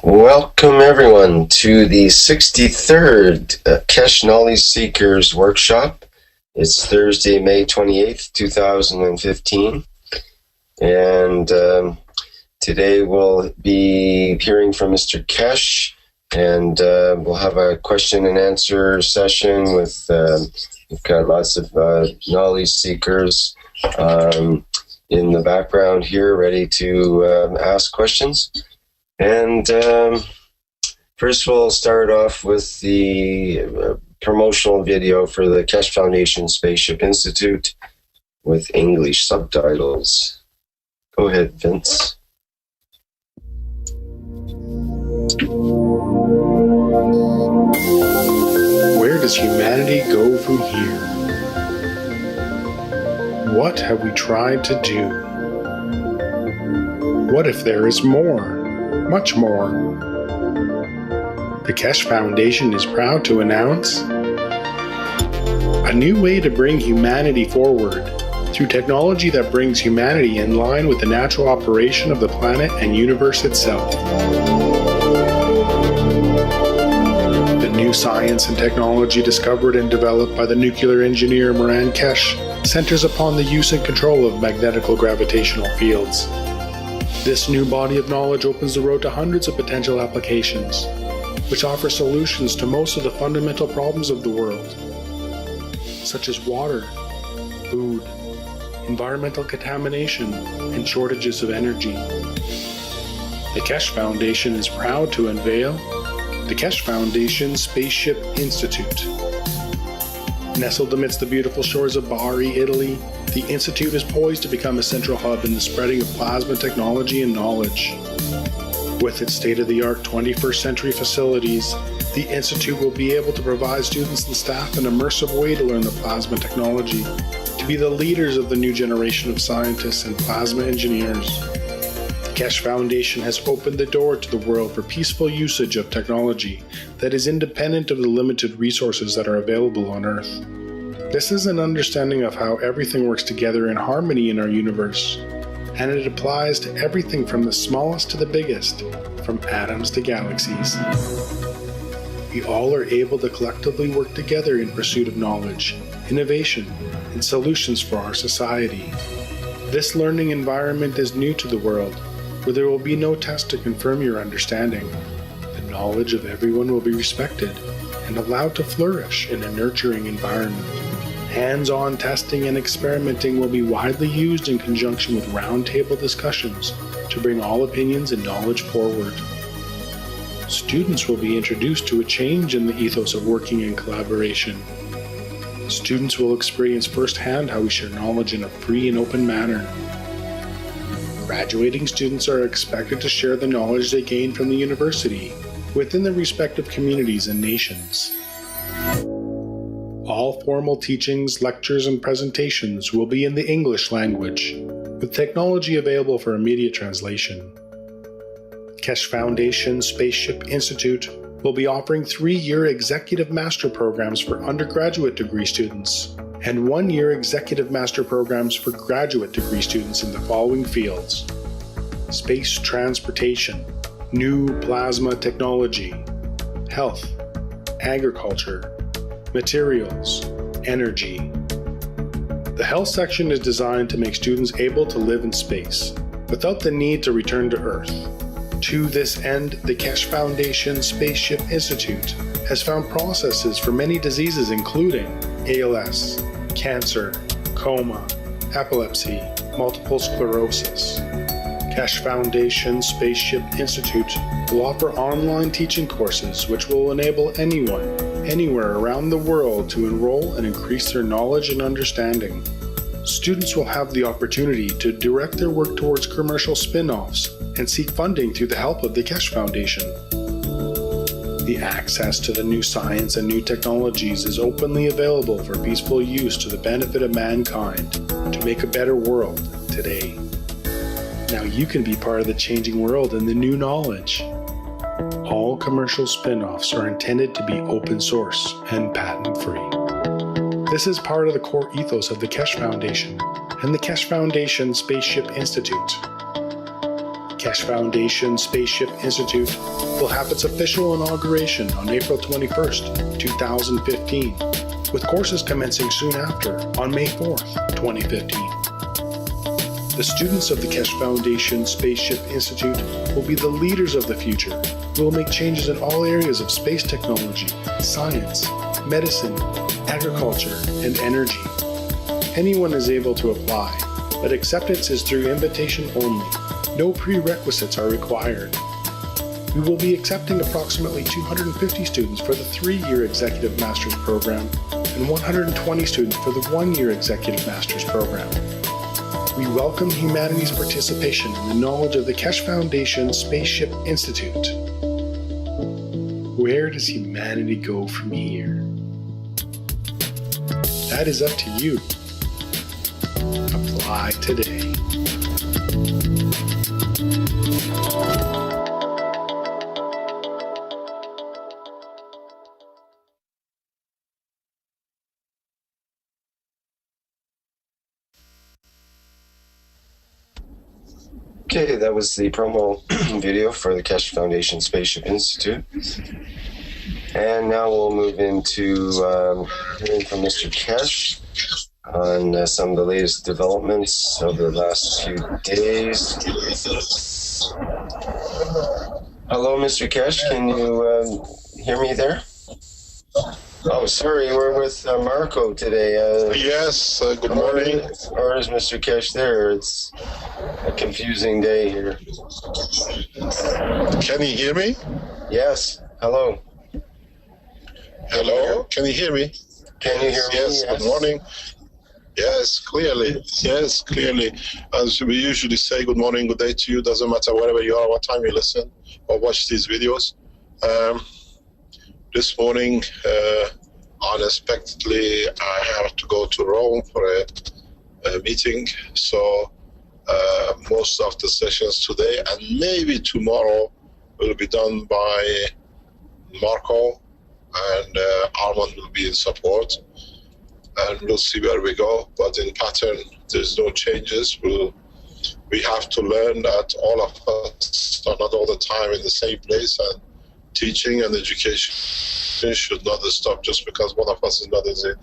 Welcome everyone to the 63rd Kesh Knowledge Seekers Workshop. It's Thursday, May 28th, 2015. And today we'll be hearing from Mr. Kesh, and we'll have a question and answer session with, we've got lots of knowledge seekers in the background here ready to ask questions. And first we'll start off with the promotional video for the Kesh Foundation Spaceship Institute with English subtitles. Go ahead, Vince. Where does humanity go from here? What have we tried to do? What if there is more? Much more. The Kesh Foundation is proud to announce a new way to bring humanity forward through technology that brings humanity in line with the natural operation of the planet and universe itself. The new science and technology discovered and developed by the nuclear engineer Moran Kesh centers upon the use and control of magnetical gravitational fields. This new body of knowledge opens the road to hundreds of potential applications, which offer solutions to most of the fundamental problems of the world, such as water, food, environmental contamination, and shortages of energy. The Kesh Foundation is proud to unveil the Kesh Foundation Spaceship Institute. Nestled amidst the beautiful shores of Bari, Italy, the Institute is poised to become a central hub in the spreading of plasma technology and knowledge. With its state-of-the-art 21st century facilities, the Institute will be able to provide students and staff an immersive way to learn the plasma technology, to be the leaders of the new generation of scientists and plasma engineers. The Kesh Foundation has opened the door to the world for peaceful usage of technology that is independent of the limited resources that are available on Earth. This is an understanding of how everything works together in harmony in our universe, and it applies to everything from the smallest to the biggest, from atoms to galaxies. We all are able to collectively work together in pursuit of knowledge, innovation, and solutions for our society. This learning environment is new to the world, where there will be no test to confirm your understanding. The knowledge of everyone will be respected and allowed to flourish in a nurturing environment. Hands-on testing and experimenting will be widely used in conjunction with roundtable discussions to bring all opinions and knowledge forward. Students will be introduced to a change in the ethos of working in collaboration. Students will experience firsthand how we share knowledge in a free and open manner. Graduating students are expected to share the knowledge they gain from the university within their respective communities and nations. All formal teachings, lectures, and presentations will be in the English language, with technology available for immediate translation. Kesh Foundation Spaceship Institute will be offering 3-year executive master programs for undergraduate degree students and 1-year executive master programs for graduate degree students in the following fields: space transportation, new plasma technology, health, agriculture, materials, energy. The health section is designed to make students able to live in space without the need to return to Earth. To this end, the Kesh Foundation Spaceship Institute has found processes for many diseases including ALS, cancer, coma, epilepsy, multiple sclerosis. Kesh Foundation Spaceship Institute will offer online teaching courses which will enable anyone, anywhere around the world to enroll and increase their knowledge and understanding. Students will have the opportunity to direct their work towards commercial spin-offs and seek funding through the help of the Kesh Foundation. The access to the new science and new technologies is openly available for peaceful use to the benefit of mankind to make a better world today. Now you can be part of the changing world and the new knowledge. All commercial spin-offs are intended to be open source and patent-free. This is part of the core ethos of the Kesh Foundation and the Kesh Foundation Spaceship Institute. Keshe Foundation Spaceship Institute will have its official inauguration on April 21st, 2015, with courses commencing soon after on May 4th, 2015. The students of the Keshe Foundation Spaceship Institute will be the leaders of the future who will make changes in all areas of space technology, science, medicine, agriculture, and energy. Anyone is able to apply, but acceptance is through invitation only. No prerequisites are required. We will be accepting approximately 250 students for the 3-year Executive Master's Program and 120 students for the 1-year Executive Master's Program. We welcome humanity's participation in the knowledge of the Keshe Foundation Spaceship Institute. Where does humanity go from here? That is up to you. Apply today. Okay, that was the promo video for the Keshe Foundation Spaceship Institute. And now we'll move into hearing from Mr. Keshe on some of the latest developments of the last few days. Hello, Mr. Keshe, can you hear me there? Oh, sorry, we're with Marco today. Yes, good morning. Or is Mr. Keshe there? It's a confusing day here. Can you hear me? Yes, hello. Hello, can you hear me? Can you hear me? Yes, good morning. Yes, clearly. Yes, clearly. As we usually say, good morning, good day to you. Doesn't matter wherever you are, what time you listen or watch these videos. This morning, unexpectedly, I have to go to Rome for a meeting. So most of the sessions today and maybe tomorrow will be done by Marco, and Armand will be in support. And we'll see where we go. But in pattern, there's no changes. We have to learn that all of us are not all the time in the same place, and teaching and education should not stop just because one of us is not available.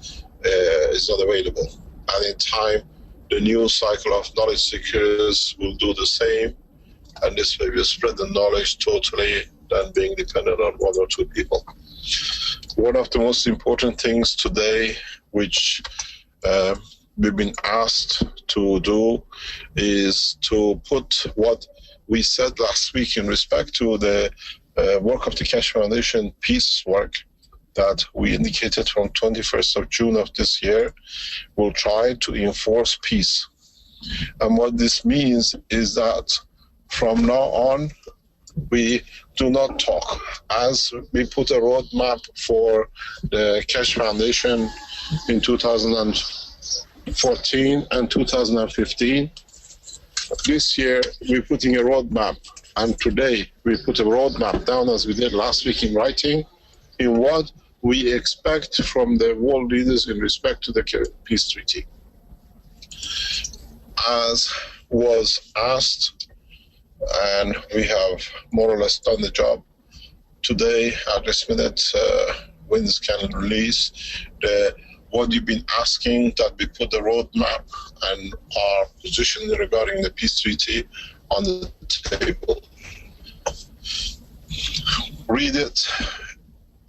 And in time, the new cycle of knowledge seekers will do the same, and this way we spread the knowledge totally than being dependent on one or two people. One of the most important things today, which we've been asked to do, is to put what we said last week in respect to the work of the Keshe Foundation peace work that we indicated from 21st of June of this year. We'll try to enforce peace. And what this means is that from now on, we do not talk. As we put a roadmap for the Keshe Foundation in 2014 and 2015, this year we're putting a roadmap. And today we put a roadmap down, as we did last week in writing, in what we expect from the world leaders in respect to the peace treaty. As was asked, and we have more or less done the job. Today, at this minute, WINS can release what you've been asking, that we put the roadmap and our position regarding the peace treaty on the table. Read it.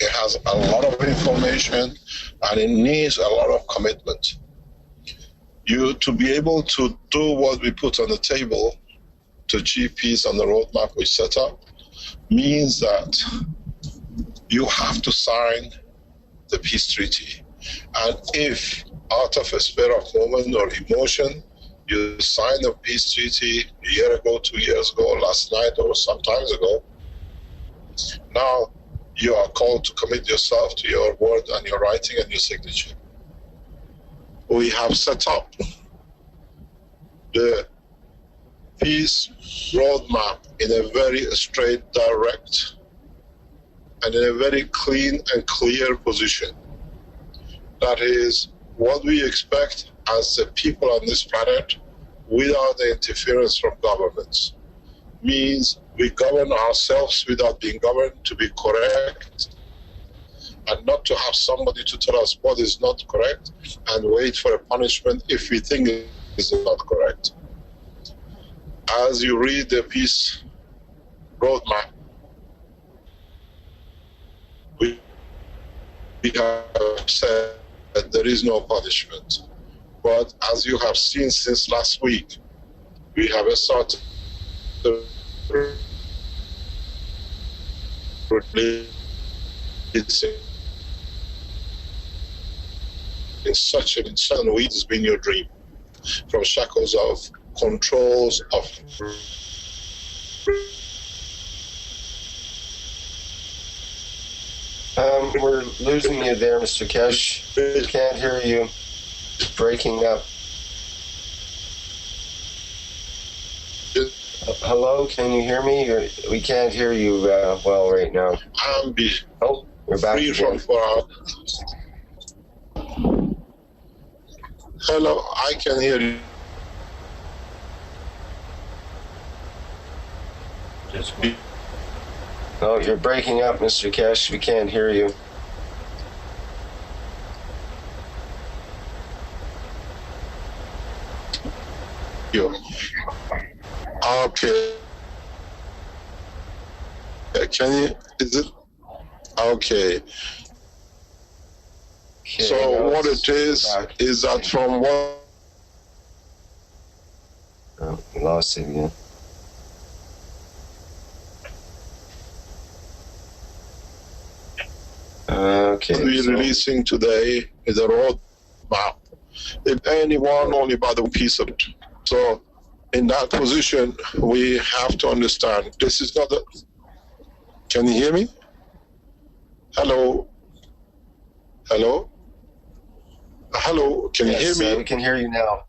It has a lot of information and it needs a lot of commitment. You to be able to do what we put on the table to achieve peace on the roadmap we set up means that you have to sign the peace treaty. And if out of a spur of moment or emotion, you signed a peace treaty a year ago, 2 years ago, last night, or some times ago, now you are called to commit yourself to your word and your writing and your signature. We have set up the peace roadmap in a very straight, direct, and in a very clean and clear position. That is what we expect as the people on this planet without the interference from governments. means we govern ourselves without being governed to be correct, and not to have somebody to tell us what is not correct and wait for a punishment if we think it is not correct. As you read the peace roadmap, we have said that there is no punishment. But as you have seen since last week, we have started in such an insane way. It's been your dream, from shackles of controls of we're losing you there, Mr. Kesh. We can't hear you. It's breaking up. Hello, can you hear me? We can't hear you well right now. Oh, we're back free again. from hello, I can hear you. Oh, you're breaking up, Mr. Kesh. We can't hear you. Okay. Can you? Is it? Okay. So what it is that from what? Oh, we lost it again. Okay. We're releasing today is a roadmap. If anyone, only by the piece of it. So in that position, we have to understand this is not a. Can you hear me? Hello? Hello? Hello? Can you hear me? We can hear you now.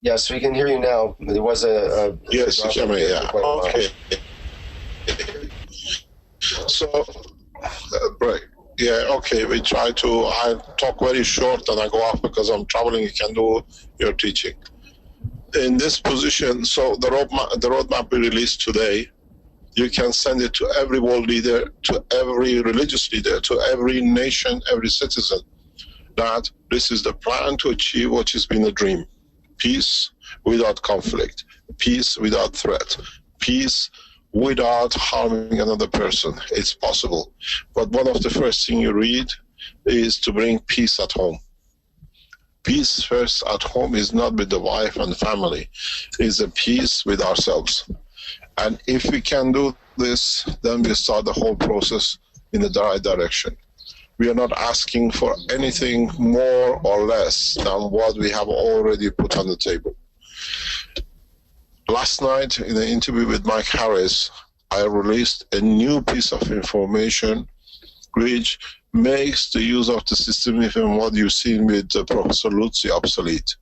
Yes, we can hear you now. There was yes, you can hear me, yeah. Okay. So, right. Yeah, okay, we try to, I talk very short and I go off because I'm traveling, you can do your teaching. In this position, so the roadmap we released today, you can send it to every world leader, to every religious leader, to every nation, every citizen, that this is the plan to achieve what has been a dream. Peace without conflict, peace without threat, peace without harming another person. It's possible. But one of the first things you read is to bring peace at home. Peace first at home is not with the wife and family. It's a peace with ourselves. And if we can do this, then we start the whole process in the right direction. We are not asking for anything more or less than what we have already put on the table. Last night, in an interview with Mike Harris, I released a new piece of information which makes the use of the system, even what you've seen with Professor Lutzi, obsolete.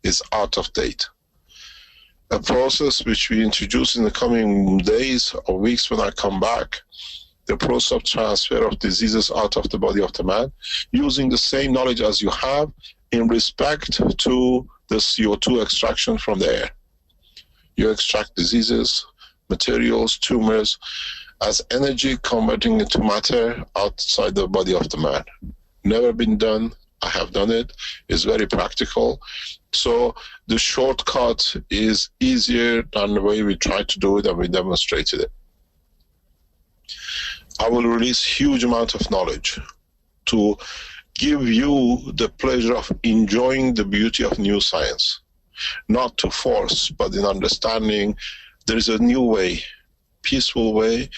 It's out of date. A process which we introduce in the coming days or weeks when I come back, the process of transfer of diseases out of the body of the man, using the same knowledge as you have in respect to the CO2 extraction from the air. You extract diseases, materials, tumors, as energy converting into matter outside the body of the man. Never been done. I have done it. It's very practical. So the shortcut is easier than the way we tried to do it and we demonstrated it. I will release huge amount of knowledge to give you the pleasure of enjoying the beauty of new science. Not to force, but in understanding there is a new way, peaceful way.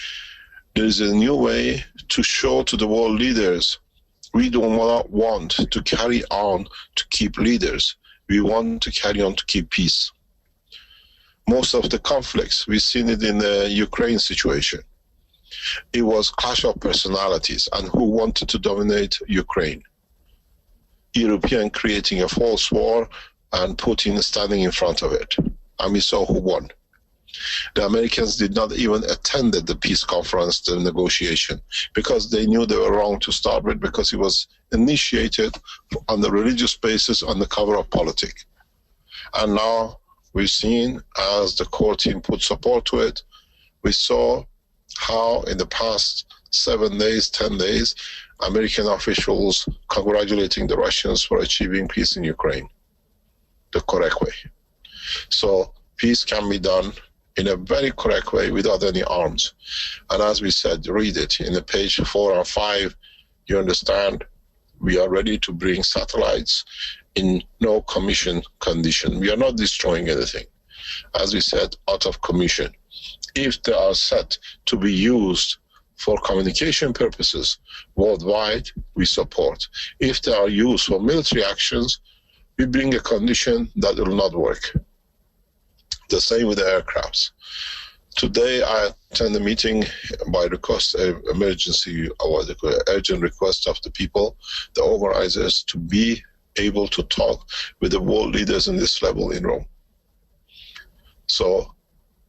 There is a new way to show to the world leaders we don't want to carry on to keep leaders. We want to carry on to keep peace. Most of the conflicts, we've seen it in the Ukraine situation. It was clash of personalities and who wanted to dominate Ukraine. European creating a false war and Putin standing in front of it. And we saw who won. The Americans did not even attend the peace conference, the negotiation, because they knew they were wrong to start with, because it was initiated on the religious basis on the cover of politics. And now we've seen, as the core team put support to it, We saw how in the past 7 days, 10 days, American officials congratulating the Russians for achieving peace in Ukraine the correct way. So peace can be done in a very correct way without any arms. And as we said, read it in the page 4 and 5, you understand we are ready to bring satellites in no commission condition. We are not destroying anything. As we said, out of commission. If they are set to be used for communication purposes worldwide, we support. If they are used for military actions, we bring a condition that will not work. The same with the aircrafts. Today I attend a meeting by request, emergency or urgent request of the people, the organizers, to be able to talk with the world leaders in this level in Rome. So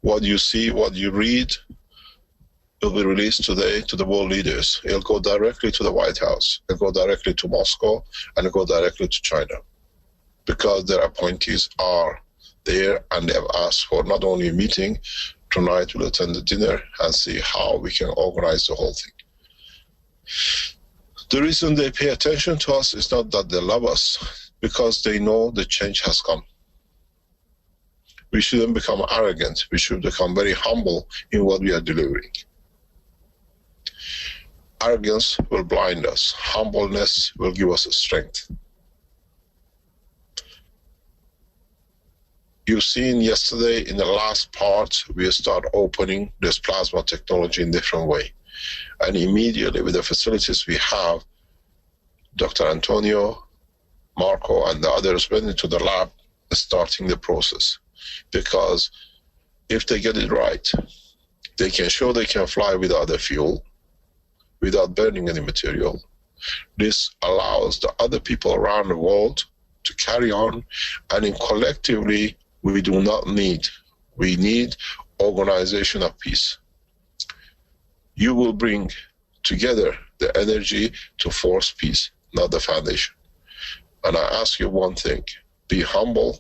what you see, what you read, will be released today to the world leaders. It'll go directly to the White House, it'll go directly to Moscow, and it'll go directly to China, because their appointees are there and they have asked for not only a meeting. Tonight we'll attend the dinner and see how we can organize the whole thing. The reason they pay attention to us is not that they love us, because they know the change has come. We shouldn't become arrogant. We should become very humble in what we are delivering. Arrogance will blind us. Humbleness will give us strength. You've seen yesterday in the last part, we start opening this plasma technology in a different way. And immediately with the facilities we have, Dr. Antonio, Marco, and the others went into the lab starting the process. Because if they get it right, they can show they can fly without the fuel, without burning any material. This allows the other people around the world to carry on, and in collectively, we do not need. We need organization of peace. You will bring together the energy to force peace, not the foundation. And I ask you one thing, be humble,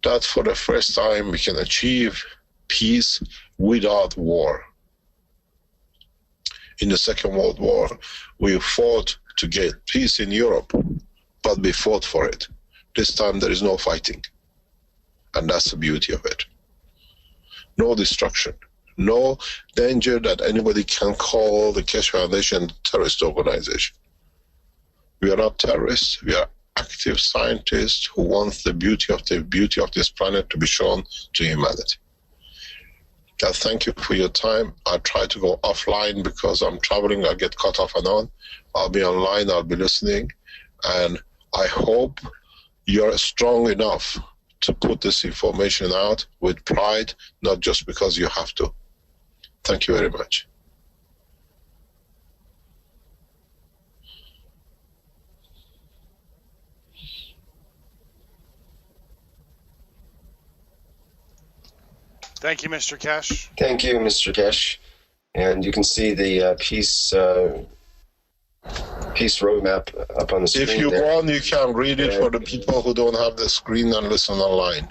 that for the first time we can achieve peace without war. In the Second World War, we fought to get peace in Europe, but we fought for it. This time there is no fighting. And that's the beauty of it. No destruction. No danger that anybody can call the Keshe Foundation a terrorist organization. We are not terrorists. We are active scientists who want the beauty of this planet to be shown to humanity. I thank you for your time. I try to go offline because I'm traveling. I get cut off and on. I'll be online. I'll be listening. And I hope you're strong enough to put this information out with pride, not just because you have to. Thank you very much. Thank you, Mr. Keshe. Thank you, Mr. Keshe. And you can see the peace roadmap up on the screen. If you there. want, you can read it for the people who don't have the screen and listen online.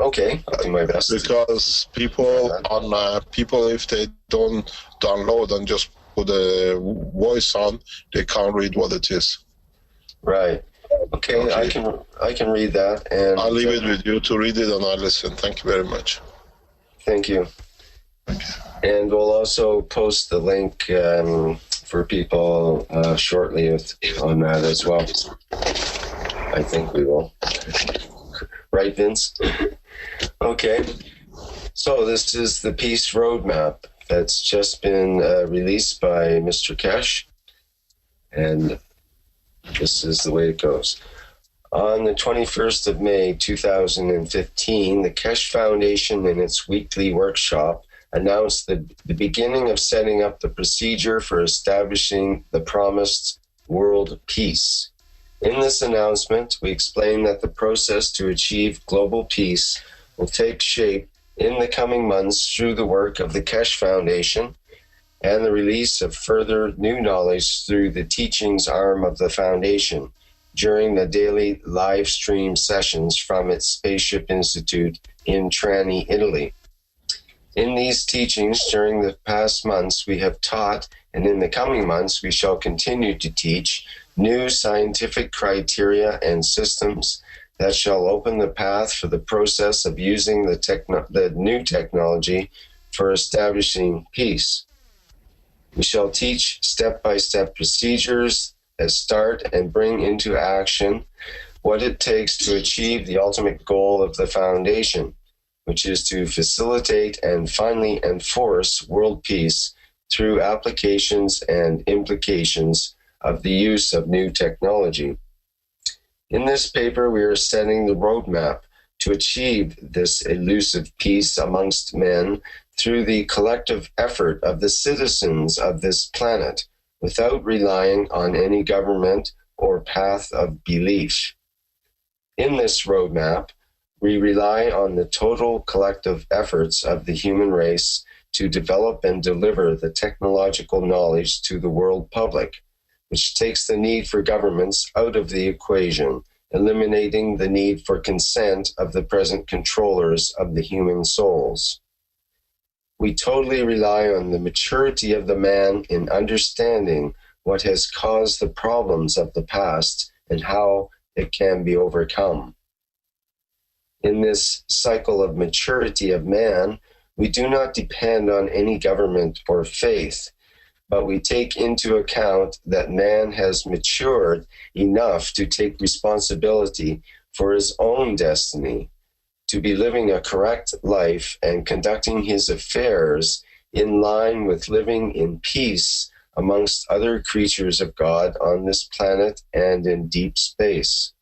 Okay, I'll do my best. Because people if they don't download and just put a voice on, they can't read what it is. Right. Okay. I can read that, and I'll leave it with you to read it and I'll listen. Thank you very much. Thank you. And we'll also post the link for people shortly on that as well. I think we will. Right, Vince? Okay. So this is the peace roadmap that's just been released by Mr. Keshe. And this is the way it goes. On the 21st of May, 2015, the Keshe Foundation in its weekly workshop announced the beginning of setting up the procedure for establishing the promised world peace. In this announcement, we explain that the process to achieve global peace will take shape in the coming months through the work of the Keshe Foundation and the release of further new knowledge through the teachings arm of the Foundation, during the daily live stream sessions from its Spaceship Institute in Trani, Italy. In these teachings during the past months, we have taught, and in the coming months, we shall continue to teach new scientific criteria and systems that shall open the path for the process of using the new technology for establishing peace. We shall teach step-by-step procedures that start and bring into action what it takes to achieve the ultimate goal of the foundation, which is to facilitate and finally enforce world peace through applications and implications of the use of new technology. In this paper, we are setting the roadmap to achieve this elusive peace amongst men through the collective effort of the citizens of this planet, without relying on any government or path of belief. In this roadmap, we rely on the total collective efforts of the human race to develop and deliver the technological knowledge to the world public, which takes the need for governments out of the equation, eliminating the need for consent of the present controllers of the human souls. We totally rely on the maturity of the man in understanding what has caused the problems of the past and how it can be overcome. In this cycle of maturity of man, we do not depend on any government or faith, but we take into account that man has matured enough to take responsibility for his own destiny, to be living a correct life and conducting his affairs in line with living in peace amongst other creatures of God on this planet and in deep space.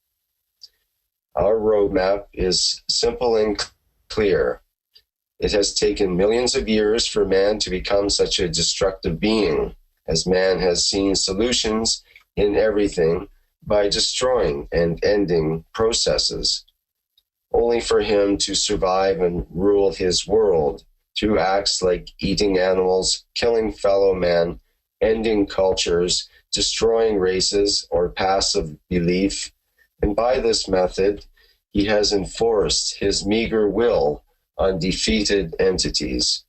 Our roadmap is simple and clear. It has taken millions of years for man to become such a destructive being, as man has seen solutions in everything by destroying and ending processes, only for him to survive and rule his world through acts like eating animals, killing fellow men, ending cultures, destroying races or passive belief. And by this method, he has enforced his meager will on defeated entities.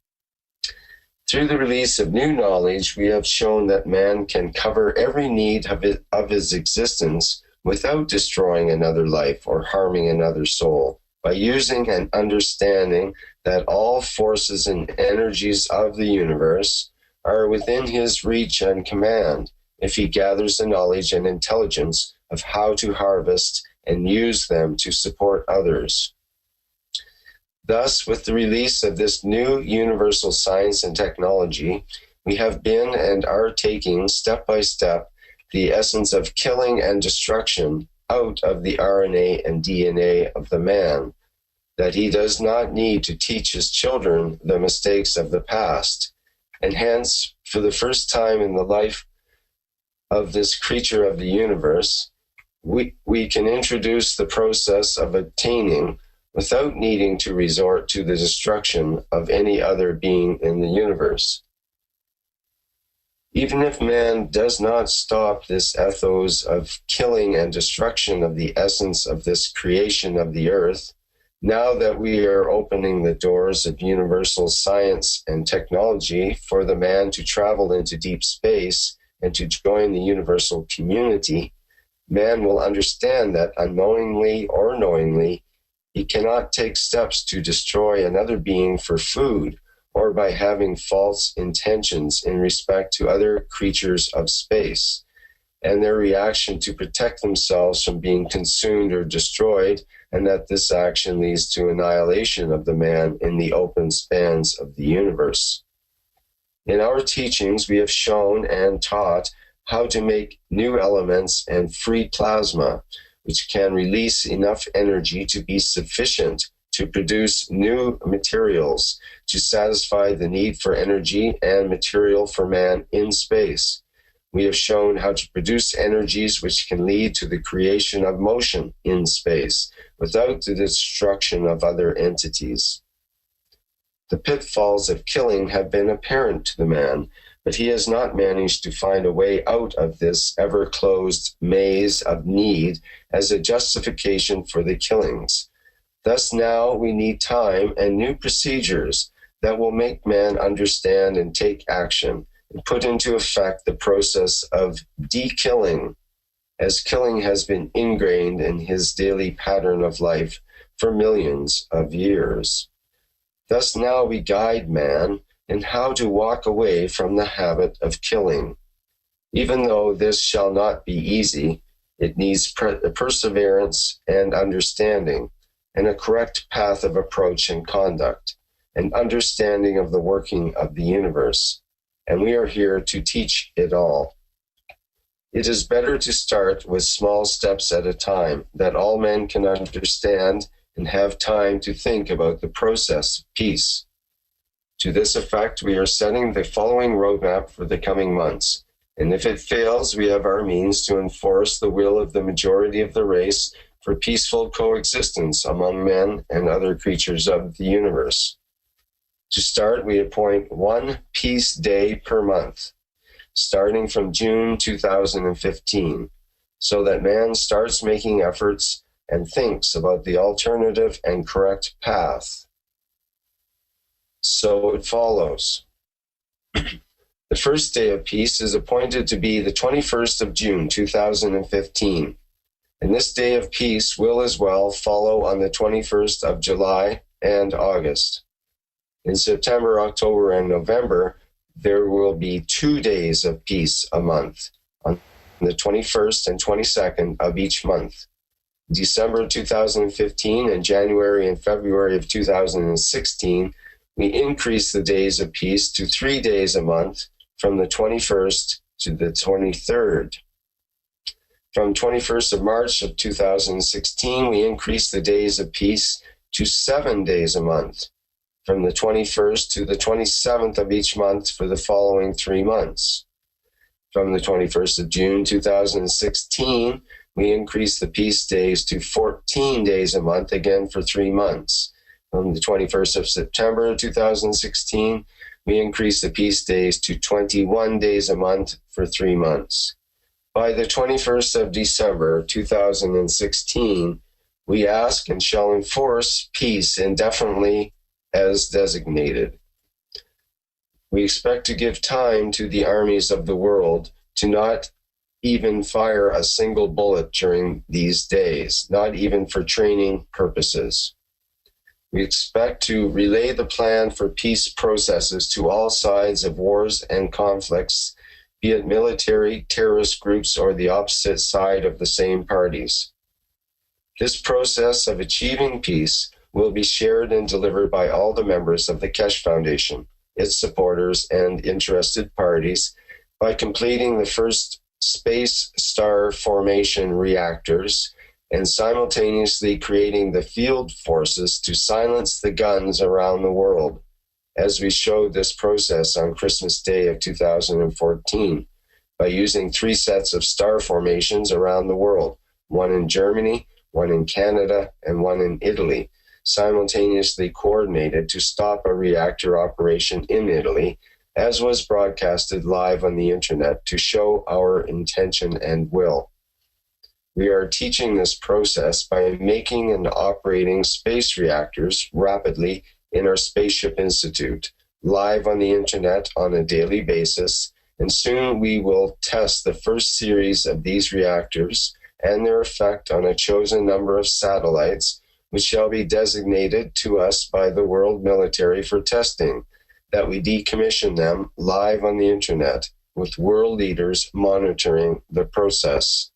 Through the release of new knowledge, we have shown that man can cover every need of his existence without destroying another life or harming another soul, by using and understanding that all forces and energies of the universe are within his reach and command if he gathers the knowledge and intelligence of how to harvest and use them to support others. Thus, with the release of this new universal science and technology, we have been and are taking step by step the essence of killing and destruction out of the RNA and DNA of the man, that he does not need to teach his children the mistakes of the past. And hence, for the first time in the life of this creature of the universe, we can introduce the process of attaining without needing to resort to the destruction of any other being in the universe. Even if man does not stop this ethos of killing and destruction of the essence of this creation of the earth, now that we are opening the doors of universal science and technology for the man to travel into deep space and to join the universal community, man will understand that unknowingly or knowingly, he cannot take steps to destroy another being for food or by having false intentions in respect to other creatures of space and their reaction to protect themselves from being consumed or destroyed, and that this action leads to annihilation of the man in the open spans of the universe. In our teachings, we have shown and taught how to make new elements and free plasma, which can release enough energy to be sufficient to produce new materials to satisfy the need for energy and material for man in space. We have shown how to produce energies which can lead to the creation of motion in space without the destruction of other entities. The pitfalls of killing have been apparent to the man, but he has not managed to find a way out of this ever-closed maze of need as a justification for the killings. Thus now we need time and new procedures that will make man understand and take action and put into effect the process of de-killing, as killing has been ingrained in his daily pattern of life for millions of years. Thus now we guide man in how to walk away from the habit of killing. Even though this shall not be easy, it needs perseverance and understanding, and a correct path of approach and conduct, and understanding of the working of the universe. And we are here to teach it all. It is better to start with small steps at a time, that all men can understand and have time to think about the process of peace. To this effect, we are setting the following roadmap for the coming months, and if it fails, we have our means to enforce the will of the majority of the race for peaceful coexistence among men and other creatures of the universe. To start, we appoint one peace day per month, starting from June 2015, so that man starts making efforts and thinks about the alternative and correct path. So it follows. The first day of peace is appointed to be the 21st of June 2015, and this day of peace will as well follow on the 21st of July and August. In September, October, and November, there will be 2 days of peace a month, on the 21st and 22nd of each month. December 2015 and January and February of 2016, we increased the days of peace to 3 days a month from the 21st to the 23rd. From 21st of March of 2016, we increased the days of peace to 7 days a month, from the 21st to the 27th of each month for the following 3 months. From the 21st of June 2016, we increased the peace days to 14 days a month, again for 3 months. From the 21st of September 2016, we increased the peace days to 21 days a month for 3 months. By the 21st of December 2016, we ask and shall enforce peace indefinitely as designated. We expect to give time to the armies of the world to not even fire a single bullet during these days, not even for training purposes. We expect to relay the plan for peace processes to all sides of wars and conflicts, be it military, terrorist groups, or the opposite side of the same parties. This process of achieving peace will be shared and delivered by all the members of the Keshe Foundation, its supporters, and interested parties by completing the first space star formation reactors and simultaneously creating the field forces to silence the guns around the world, as we showed this process on Christmas Day of 2014 by using 3 sets of star formations around the world, one in Germany, one in Canada, and one in Italy, simultaneously coordinated to stop a reactor operation in Italy, as was broadcasted live on the internet to show our intention and will. We are teaching this process by making and operating space reactors rapidly in our Spaceship Institute, live on the internet on a daily basis, and soon we will test the first series of these reactors and their effect on a chosen number of satellites, which shall be designated to us by the world military for testing, that we decommission them live on the internet, with world leaders monitoring the process.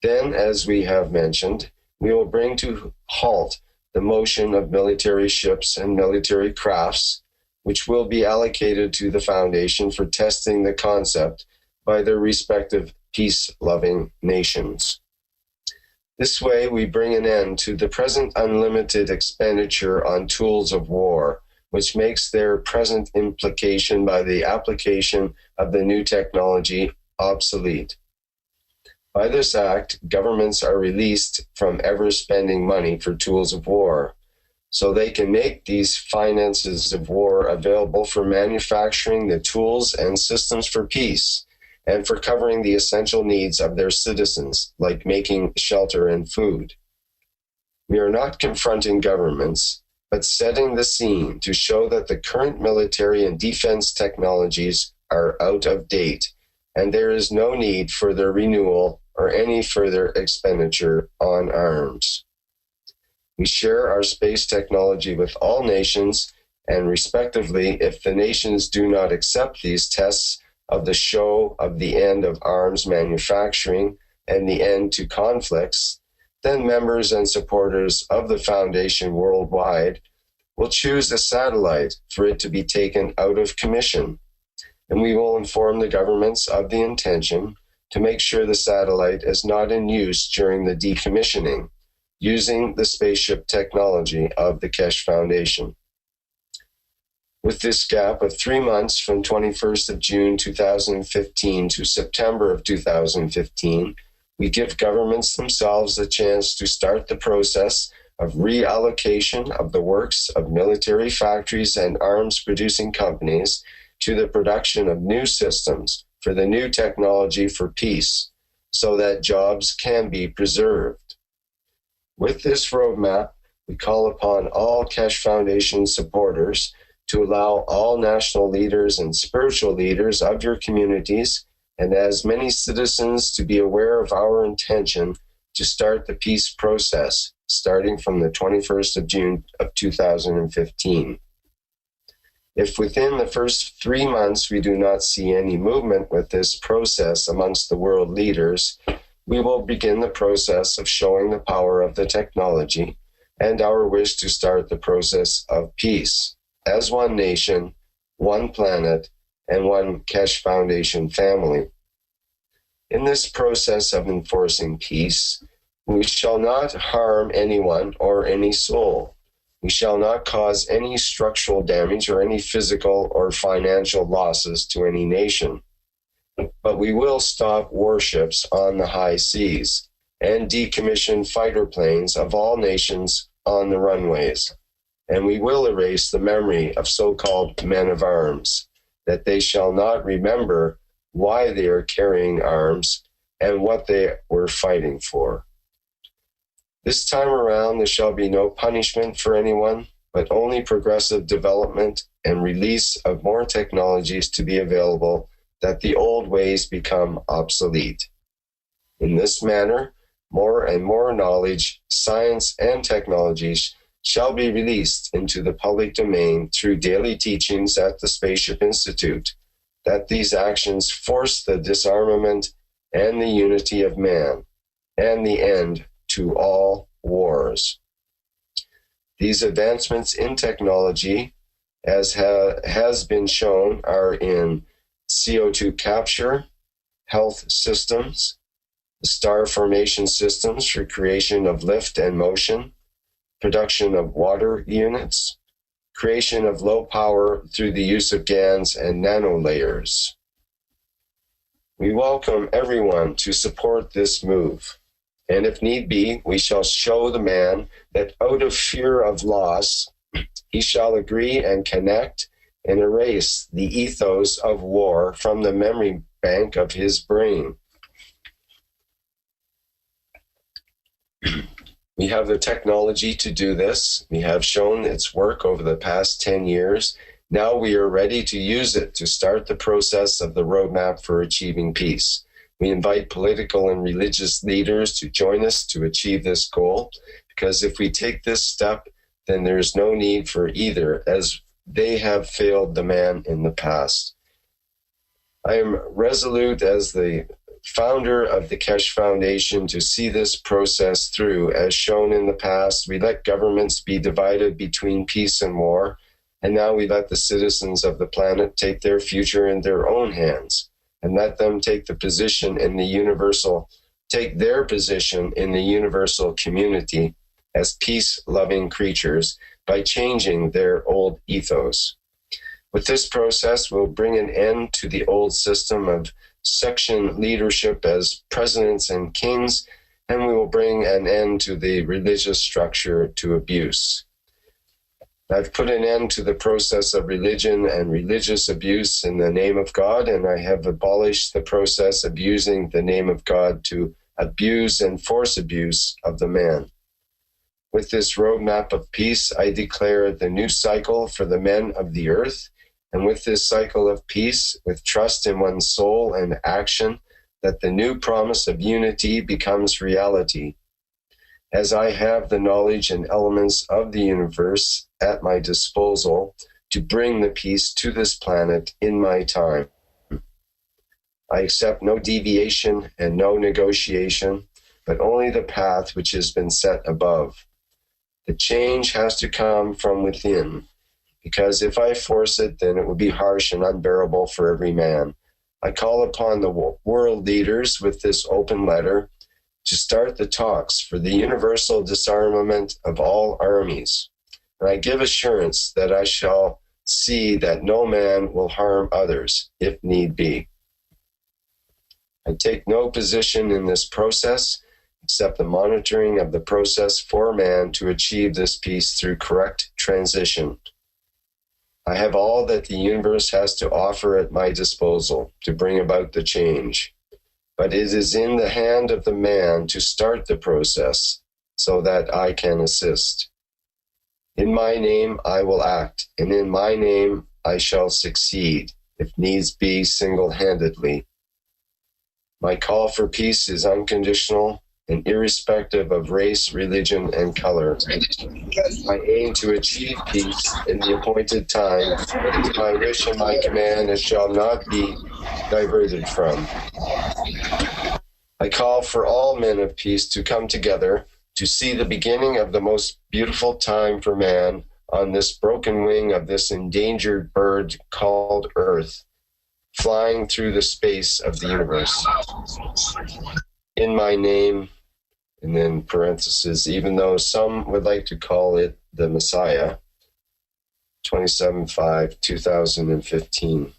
Then, as we have mentioned, we will bring to halt the motion of military ships and military crafts, which will be allocated to the Foundation for testing the concept by their respective peace-loving nations. This way, we bring an end to the present unlimited expenditure on tools of war, which makes their present implication by the application of the new technology obsolete. By this act, governments are released from ever spending money for tools of war. so they can make these finances of war available for manufacturing the tools and systems for peace and for covering the essential needs of their citizens, like making shelter and food. We are not confronting governments, but setting the scene to show that the current military and defense technologies are out of date, and there is no need for their renewal or any further expenditure on arms. We share our space technology with all nations, and respectively, if the nations do not accept these tests of the show of the end of arms manufacturing and the end to conflicts, then members and supporters of the Foundation worldwide will choose a satellite for it to be taken out of commission, and we will inform the governments of the intention to make sure the satellite is not in use during the decommissioning, using the spaceship technology of the Kesh Foundation. With this gap of 3 months from 21st of June 2015 to September of 2015, we give governments themselves a chance to start the process of reallocation of the works of military factories and arms-producing companies to the production of new systems for the new technology for peace, so that jobs can be preserved. With this roadmap, we call upon all Kesh Foundation supporters to allow all national leaders and spiritual leaders of your communities and as many citizens to be aware of our intention to start the peace process, starting from the 21st of June of 2015. If within the first 3 months we do not see any movement with this process amongst the world leaders, we will begin the process of showing the power of the technology and our wish to start the process of peace as one nation, one planet, and one Kesh Foundation family. In this process of enforcing peace, we shall not harm anyone or any soul. We shall not cause any structural damage or any physical or financial losses to any nation. But we will stop warships on the high seas and decommission fighter planes of all nations on the runways. And we will erase the memory of so-called men of arms, that they shall not remember why they are carrying arms and what they were fighting for. This time around, there shall be no punishment for anyone, but only progressive development and release of more technologies to be available, that the old ways become obsolete. In this manner, more and more knowledge, science, and technologies shall be released into the public domain through daily teachings at the Spaceship Institute, that these actions force the disarmament and the unity of man, and the end to all wars. These advancements in technology, as has been shown, are in CO2 capture, health systems, star formation systems for creation of lift and motion, production of water units, creation of low power through the use of GANs and nanolayers. We welcome everyone to support this move, and if need be, we shall show the man that out of fear of loss, he shall agree and connect and erase the ethos of war from the memory bank of his brain. We have the technology to do this. We have shown its work over the past 10 years. Now we are ready to use it to start the process of the roadmap for achieving peace. We invite political and religious leaders to join us to achieve this goal, because if we take this step, then there is no need for either, as they have failed the man in the past. I am resolute as the founder of the Kesh Foundation to see this process through. As shown in the past, we let governments be divided between peace and war, and now we let the citizens of the planet take their future in their own hands, and let them take their position in the universal community as peace-loving creatures by changing their old ethos. With this process, we'll bring an end to the old system of section leadership as presidents and kings, and we will bring an end to the religious structure to abuse. I've put an end to the process of religion and religious abuse in the name of God, and I have abolished the process of using the name of God to abuse and force abuse of the man. With this roadmap of peace, I declare the new cycle for the men of the earth, and with this cycle of peace, with trust in one's soul and action, that the new promise of unity becomes reality. As I have the knowledge and elements of the universe at my disposal to bring the peace to this planet in my time, I accept no deviation and no negotiation, but only the path which has been set above. The change has to come from within, because if I force it, then it will be harsh and unbearable for every man. I call upon the world leaders with this open letter to start the talks for the universal disarmament of all armies. And I give assurance that I shall see that no man will harm others, if need be. I take no position in this process, except the monitoring of the process for man to achieve this peace through correct transition. I have all that the universe has to offer at my disposal to bring about the change. But it is in the hand of the man to start the process so that I can assist. In my name I will act, and in my name I shall succeed, if needs be single-handedly. My call for peace is unconditional and irrespective of race, religion, and color. I aim to achieve peace in the appointed time. My wish and my command it shall not be diverted from. I call for all men of peace to come together to see the beginning of the most beautiful time for man on this broken wing of this endangered bird called Earth, flying through the space of the universe. In my name, and then parentheses, even though some would like to call it the Messiah, 27/5/2015.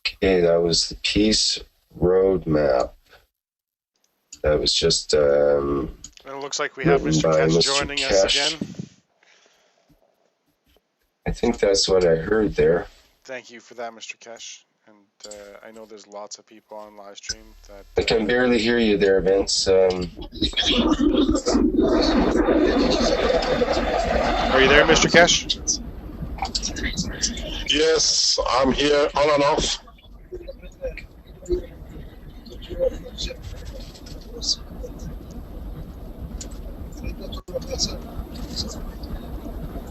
Okay, that was the Peace Roadmap. That was just And it looks like we have Mr. Kesh joining us again. I think that's what I heard there. Thank you for that, Mr. Kesh. And I know there's lots of people on live stream that... I can barely hear you there, Vince. Are you there, Mr. Kesh? Yes, I'm here on and off.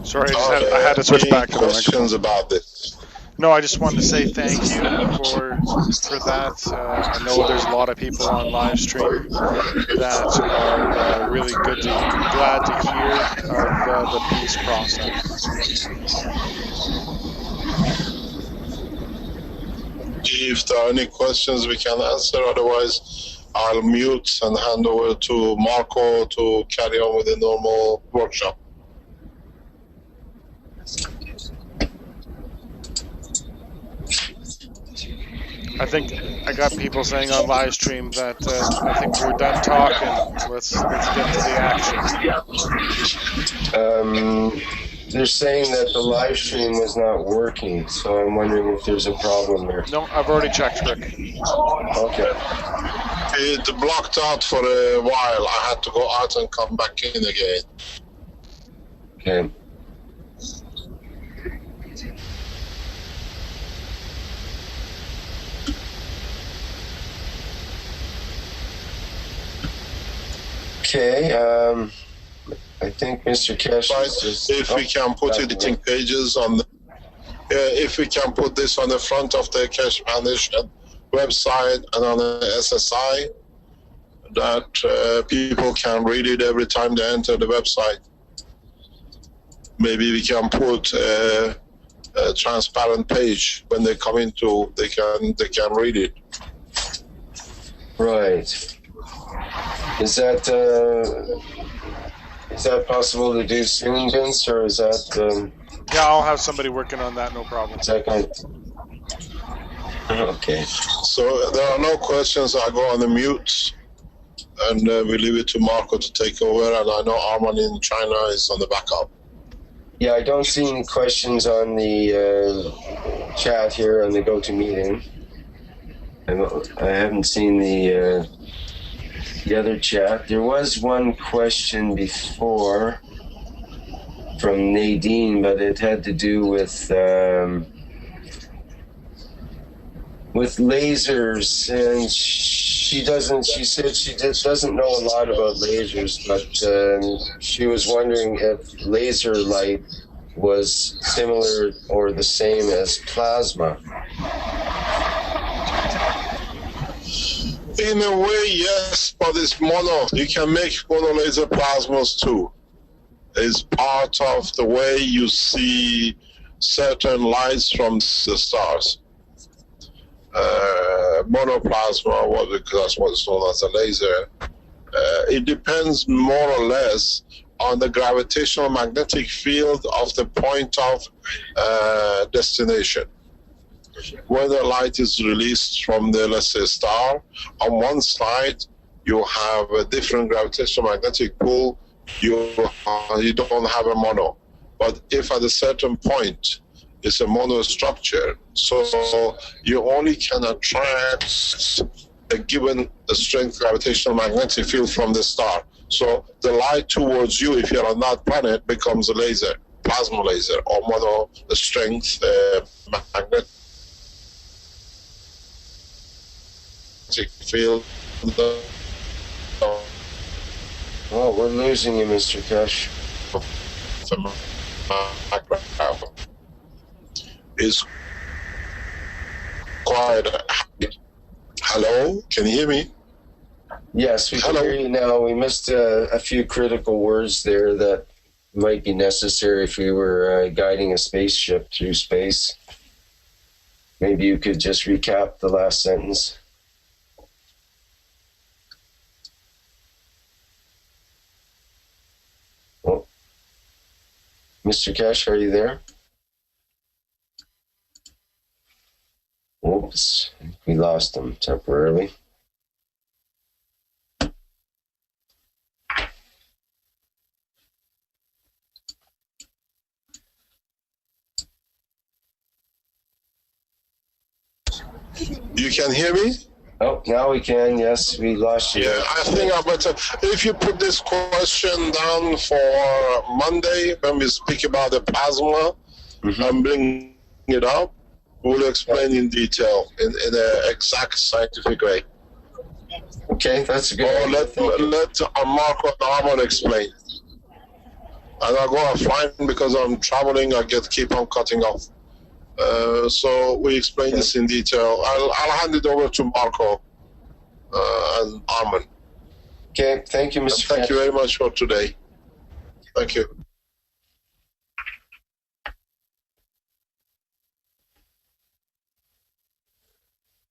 Sorry, I had to switch back to the questions about this. No, I just wanted to say thank you for that. I know there's a lot of people on live stream that are really glad to hear of the peace process. If there are any questions we can answer, otherwise I'll mute and hand over to Marco to carry on with the normal workshop. I think I got people saying on live stream that I think we're done talking. Let's get to the action. They're saying that the live stream was not working, so I'm wondering if there's a problem there. No, I've already checked, Rick. Okay. It blocked out for a while. I had to go out and come back in again. Okay. Okay, I think Mr. Kesh is if we can put editing pages on the, if we can put this on the front of the Cash Foundation website and on the SSI, that people can read it every time they enter the website. Maybe we can put a transparent page when they come into, they can read it. Right. Is that possible to do soon, Vince, or is that? Yeah, I'll have somebody working on that. No problem. Is that going? Okay. So there are no questions. I go on the mute. and we leave it to Marco to take over. And I know Arman in China is on the backup. Yeah, I don't see any questions on the chat here on the GoToMeeting. I haven't seen the other chat. There was one question before from Nadine, but it had to do with lasers, and she said she just doesn't know a lot about lasers, but she was wondering if laser light was similar or the same as plasma. In a way, yes, but it's mono. You can make mono laser plasmas too. It's part of the way you see certain lights from the stars. Monoplasma, that's what's known as a laser. It depends more or less on the gravitational magnetic field of the point of destination. Whether light is released from the, let's say, star, on one side you have a different gravitational magnetic pull, you don't have a mono. But if at a certain point it's a mono structure, so you only can attract a given strength gravitational magnetic field from the star. So the light towards you, if you're on that planet, becomes a laser, plasma laser, or mono strength magnetic field. Oh, we're losing you, Mr. Cash. Is quite. Hello, can you hear me? Yes, we can hear you now. We missed a few critical words there that might be necessary if we were guiding a spaceship through space. Maybe you could just recap the last sentence. Oh. Mr. Cash, are you there? Oops, we lost him temporarily. You can hear me? Oh, now we can. Yes, we lost you. Yeah, I think I better, if you put this question down for Monday, when we speak about the plasma, and bring it up, we'll explain in detail, in an exact scientific way. Okay, that's a good Or idea. let Marco and Armand explain. And I'll go offline because I'm traveling, keep on cutting off. So we explain this in detail. I'll hand it over to Marco and Armand. Okay, thank you, Mr. Thank you very much for today. Thank you.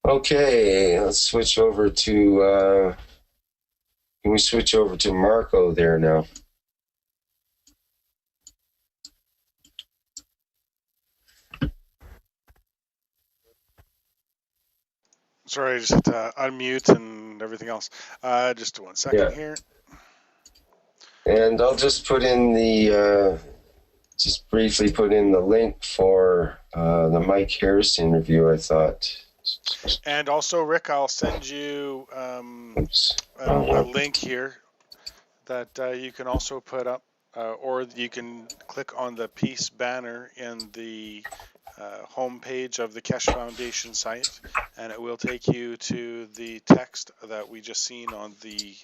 Okay, let's switch over to, can we switch over to Marco there now? Sorry, I just had to unmute and everything else. Just 1 second here. And I'll just put in just briefly put in the link for the Mike Harris interview, I thought. And also, Rick, I'll send you a link here that you can also put up, or you can click on the piece banner in the homepage of the Keshe Foundation site, and it will take you to the text that we just seen on the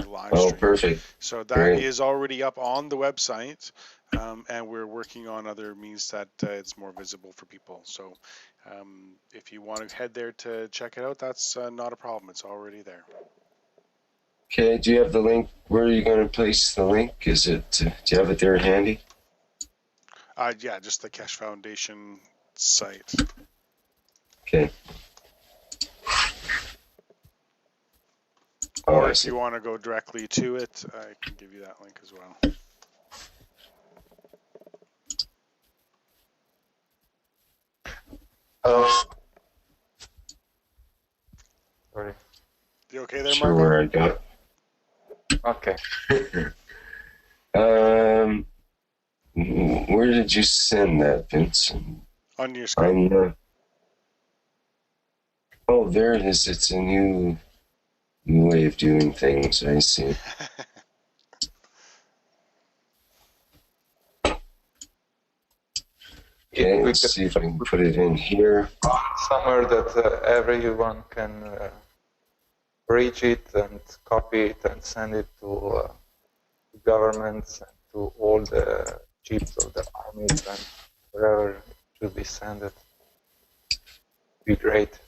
live stream. Oh, perfect. So that is already up on the website, and we're working on other means that it's more visible for people. So if you want to head there to check it out, that's not a problem. It's already there. Okay, do you have the link? Where are you going to place the link? Is it? Do you have it there handy? Yeah, just the Keshe Foundation site. Okay. Or if you want to go directly to it, I can give you that link as well. You okay there, Marco? Sure, where I got. Okay. Where did you send that, Vince? On your screen. Oh, there it is. It's a new way of doing things. I see. Okay, let's see if I can put it in here. Somewhere that everyone can reach it and copy it and send it to governments and to all the chiefs of the armies and wherever it should be sent. It be great.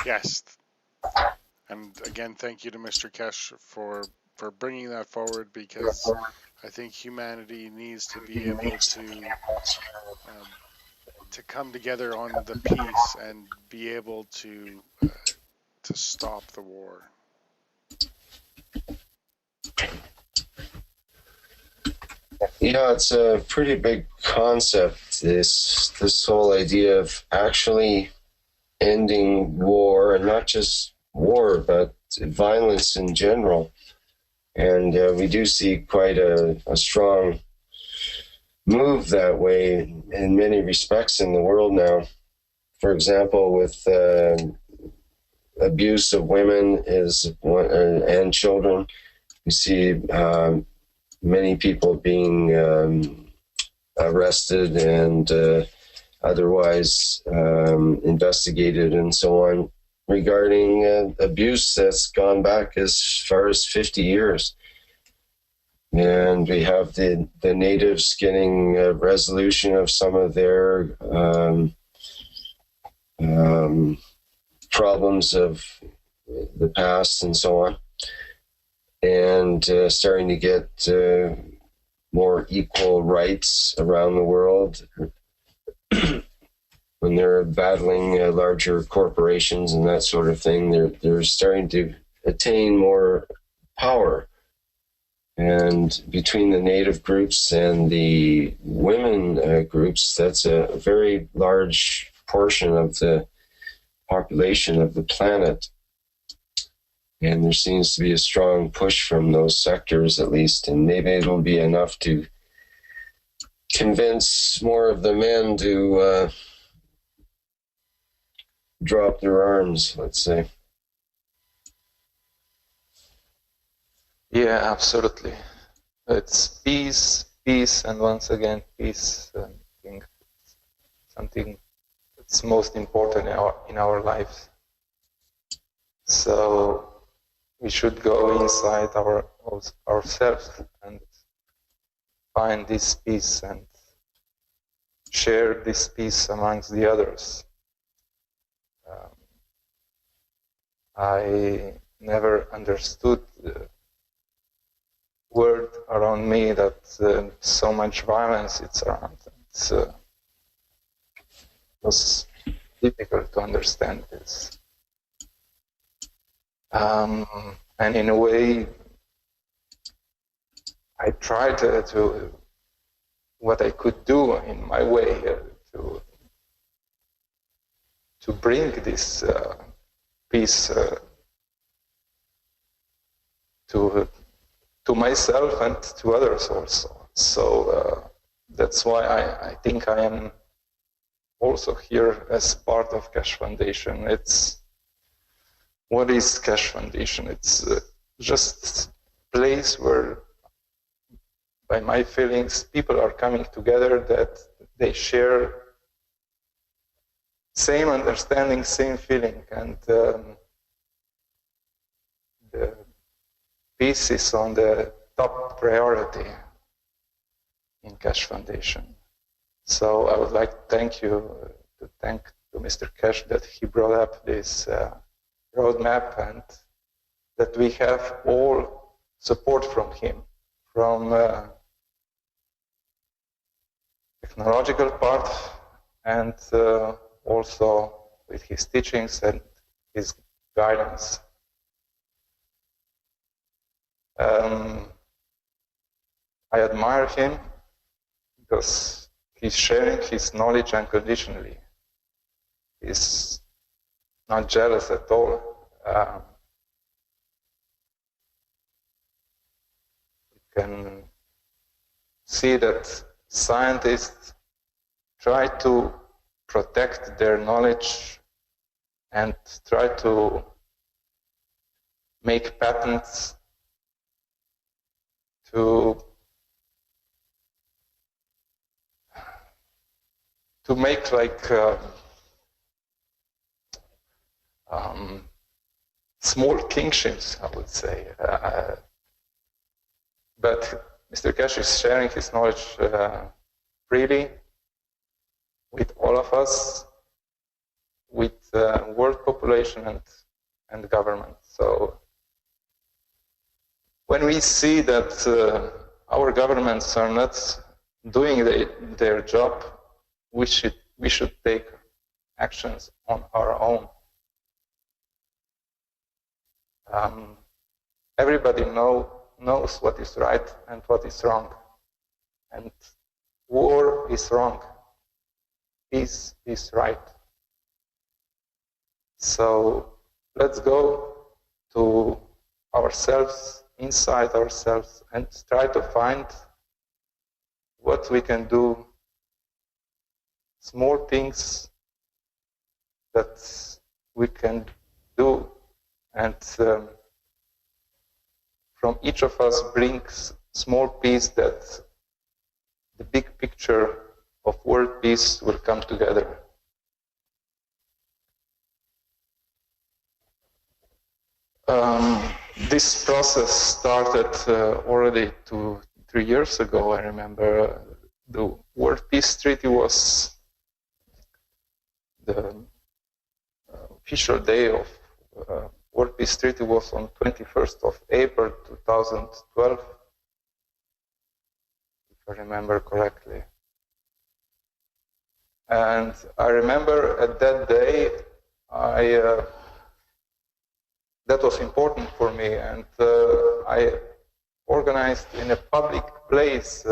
Yes. And again, thank you to Mr. Kesh for bringing that forward, because I think humanity needs to be able to come together on the peace and be able to stop the war. Yeah, it's a pretty big concept, this whole idea of actually ending war, and not just war, but violence in general. And we do see quite a strong move that way in many respects in the world now. For example, with abuse of women and children, we see many people being arrested and otherwise investigated and so on regarding abuse that's gone back as far as 50 years. And we have the natives getting a resolution of some of their problems of the past and so on, and starting to get more equal rights around the world when they're battling larger corporations and that sort of thing. They're starting to attain more power. And between the native groups and the women groups, that's a very large portion of the population of the planet. And there seems to be a strong push from those sectors, at least, and maybe it'll be enough to convince more of the men to drop their arms, let's say. Yeah, absolutely. It's peace, and once again, peace. I think something that's most important in our lives. So we should go inside ourselves and find this peace and share this peace amongst the others. I never understood the word around me that so much violence is around. It was difficult to understand this. And in a way, I tried to what I could do in my way to bring this peace to myself and to others also. So that's why I think I am also here as part of Cash Foundation. What is Cash Foundation? It's just a place where, by my feelings, people are coming together that they share same understanding, same feeling, and the peace is on the top priority in Cash Foundation. So I would like to thank Mr. Cash that he brought up this roadmap, and that we have all support from him, from technological part, and also with his teachings and his guidance. I admire him because he's sharing his knowledge unconditionally. He's not jealous at all. you can see that scientists try to protect their knowledge and try to make patents to make like small kingships, I would say. But Mr. Cash is sharing his knowledge freely with all of us, with world population and government. So when we see that our governments are not doing their job, we should take actions on our own. Everybody knows what is right and what is wrong, and war is wrong. Peace is right. So let's go to ourselves, inside ourselves, and try to find what we can do, small things that we can do, and from each of us brings small piece that the big picture of world peace will come together. This process started already 2-3 years ago. I remember the World Peace Treaty was the official day of World Peace Treaty was on 21st of April 2012, if I remember correctly. And I remember at that day, that was important for me, and I organized in a public place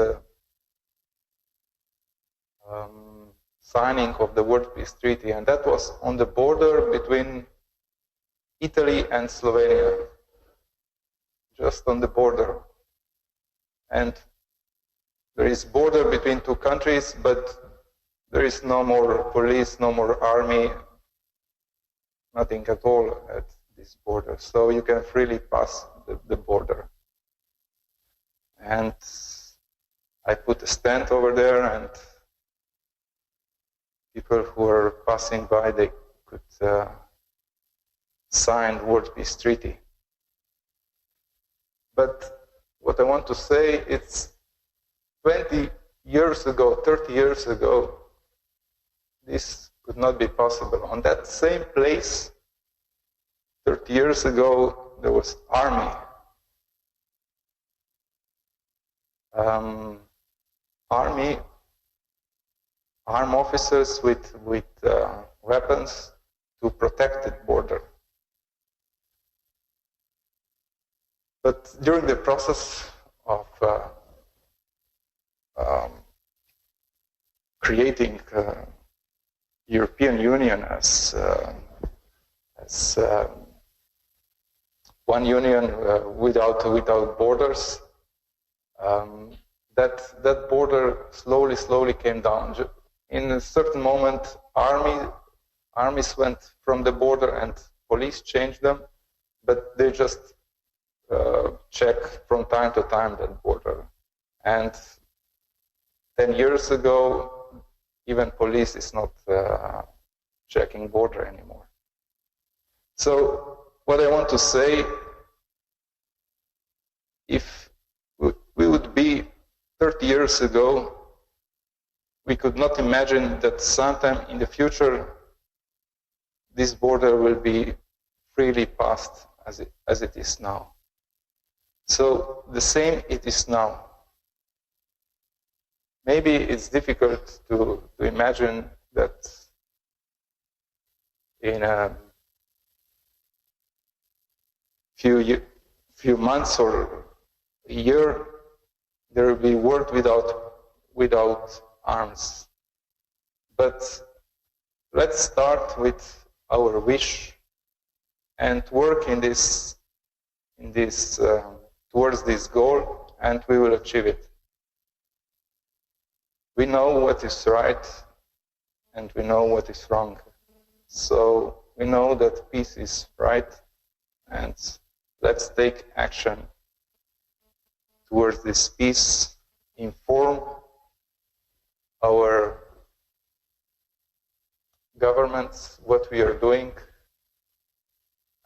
signing of the World Peace Treaty, and that was on the border between Italy and Slovenia, just on the border. And there is border between two countries, but there is no more police, no more army, nothing at all at this border. So you can freely pass the border. And I put a stand over there, and people who were passing by, they could sign World Peace Treaty. But what I want to say, it's 20 years ago, 30 years ago, this could not be possible. On that same place, 30 years ago, there was army. Armed officers with weapons to protect the border. But during the process of creating European Union as one union without borders, that border slowly came down. In a certain moment, armies went from the border and police changed them, but they just check from time to time that border. And 10 years ago, even police is not checking border anymore. So what I want to say, if we would be 30 years ago, we could not imagine that sometime in the future this border will be freely passed as it is now. So the same it is now. Maybe it's difficult to imagine that in a few months or a year there will be a world without arms. But let's start with our wish and work in towards this goal, and we will achieve it. We know what is right and we know what is wrong. So we know that peace is right, and let's take action towards this peace, inform our governments what we are doing,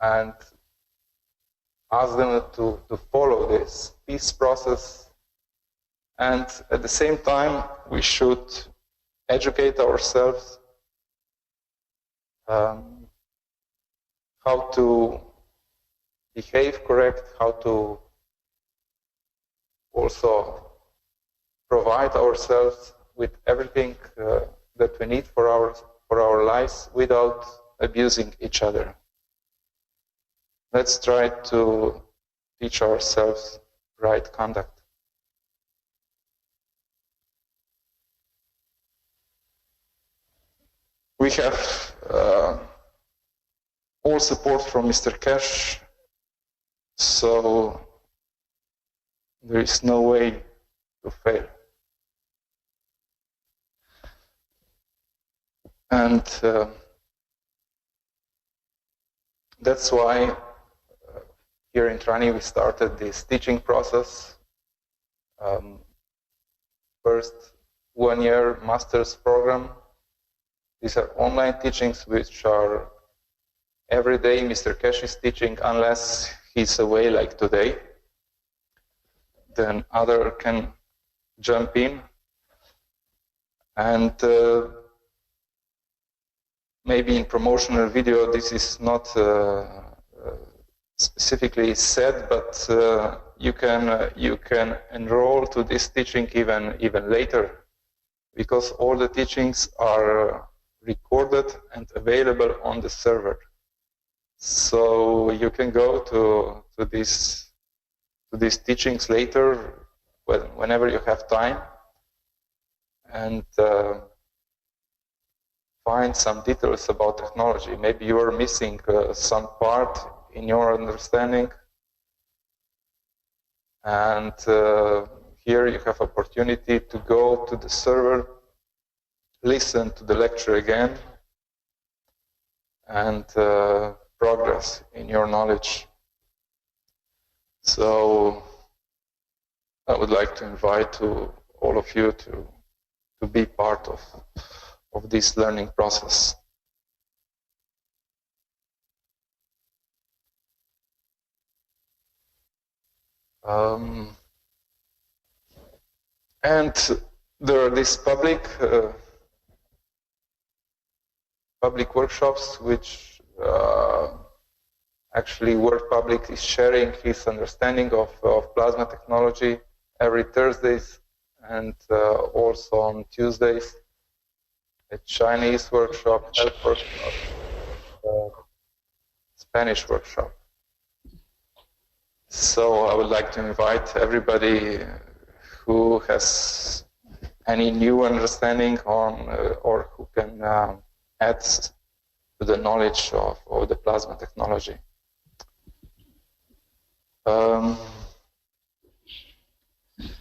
and ask them to follow this peace process. And at the same time, we should educate ourselves how to behave correct, how to also provide ourselves with everything that we need for our lives without abusing each other. Let's try to teach ourselves right conduct. We have all support from Mr. Cash, so there is no way to fail. And that's why here in Trani we started this teaching process. First 1 year master's program. These are online teachings which are every day Mr. Cash is teaching unless he's away like today. Then other can jump in. And maybe in promotional video this is not specifically said, but you can enroll to this teaching even later, because all the teachings are recorded and available on the server. So you can go to these teachings later, whenever you have time, and find some details about technology. Maybe you are missing some part in your understanding, and here you have opportunity to go to the server, listen to the lecture again, and progress in your knowledge. So I would like to invite to all of you to be part of this learning process. And there are these public workshops which actually World Public is sharing his understanding of plasma technology every Thursdays, and also on Tuesdays, a Chinese workshop, health workshop, Spanish workshop. So I would like to invite everybody who has any new understanding on or who can add to the knowledge of the plasma technology.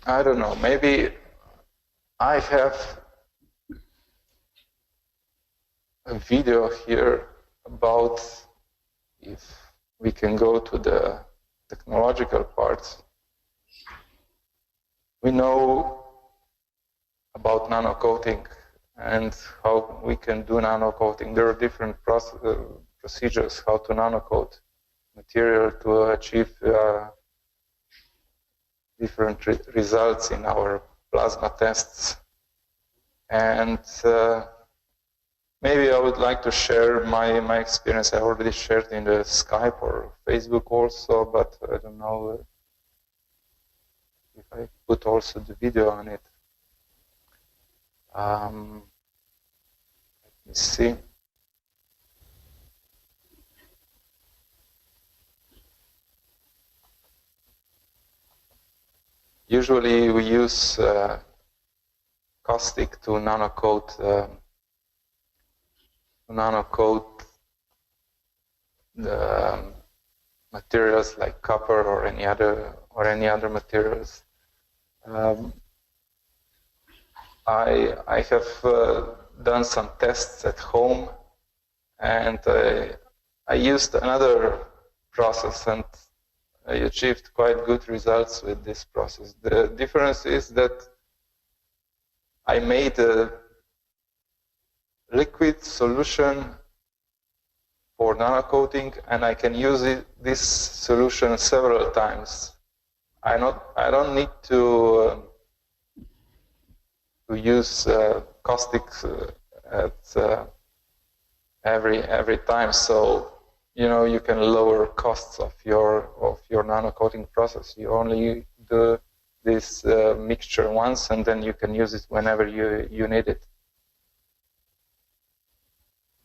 I don't know, maybe I have a video here about, if we can go to the technological part. We know about nanocoating and how we can do nanocoating. There are different procedures how to nanocoat material to achieve different results in our plasma tests. And maybe I would like to share my experience. I already shared in the Skype or Facebook also, but I don't know if I put also the video on it. Let me see. Usually we use caustic to nanocoat the materials like copper or any other materials. I have done some tests at home, and I used another process, and I achieved quite good results with this process. The difference is that I made a liquid solution for nanocoating, and I can use this solution several times. I don't need to use caustics at every time. So you can lower costs of your nanocoating process. You only do this mixture once, and then you can use it whenever you need it.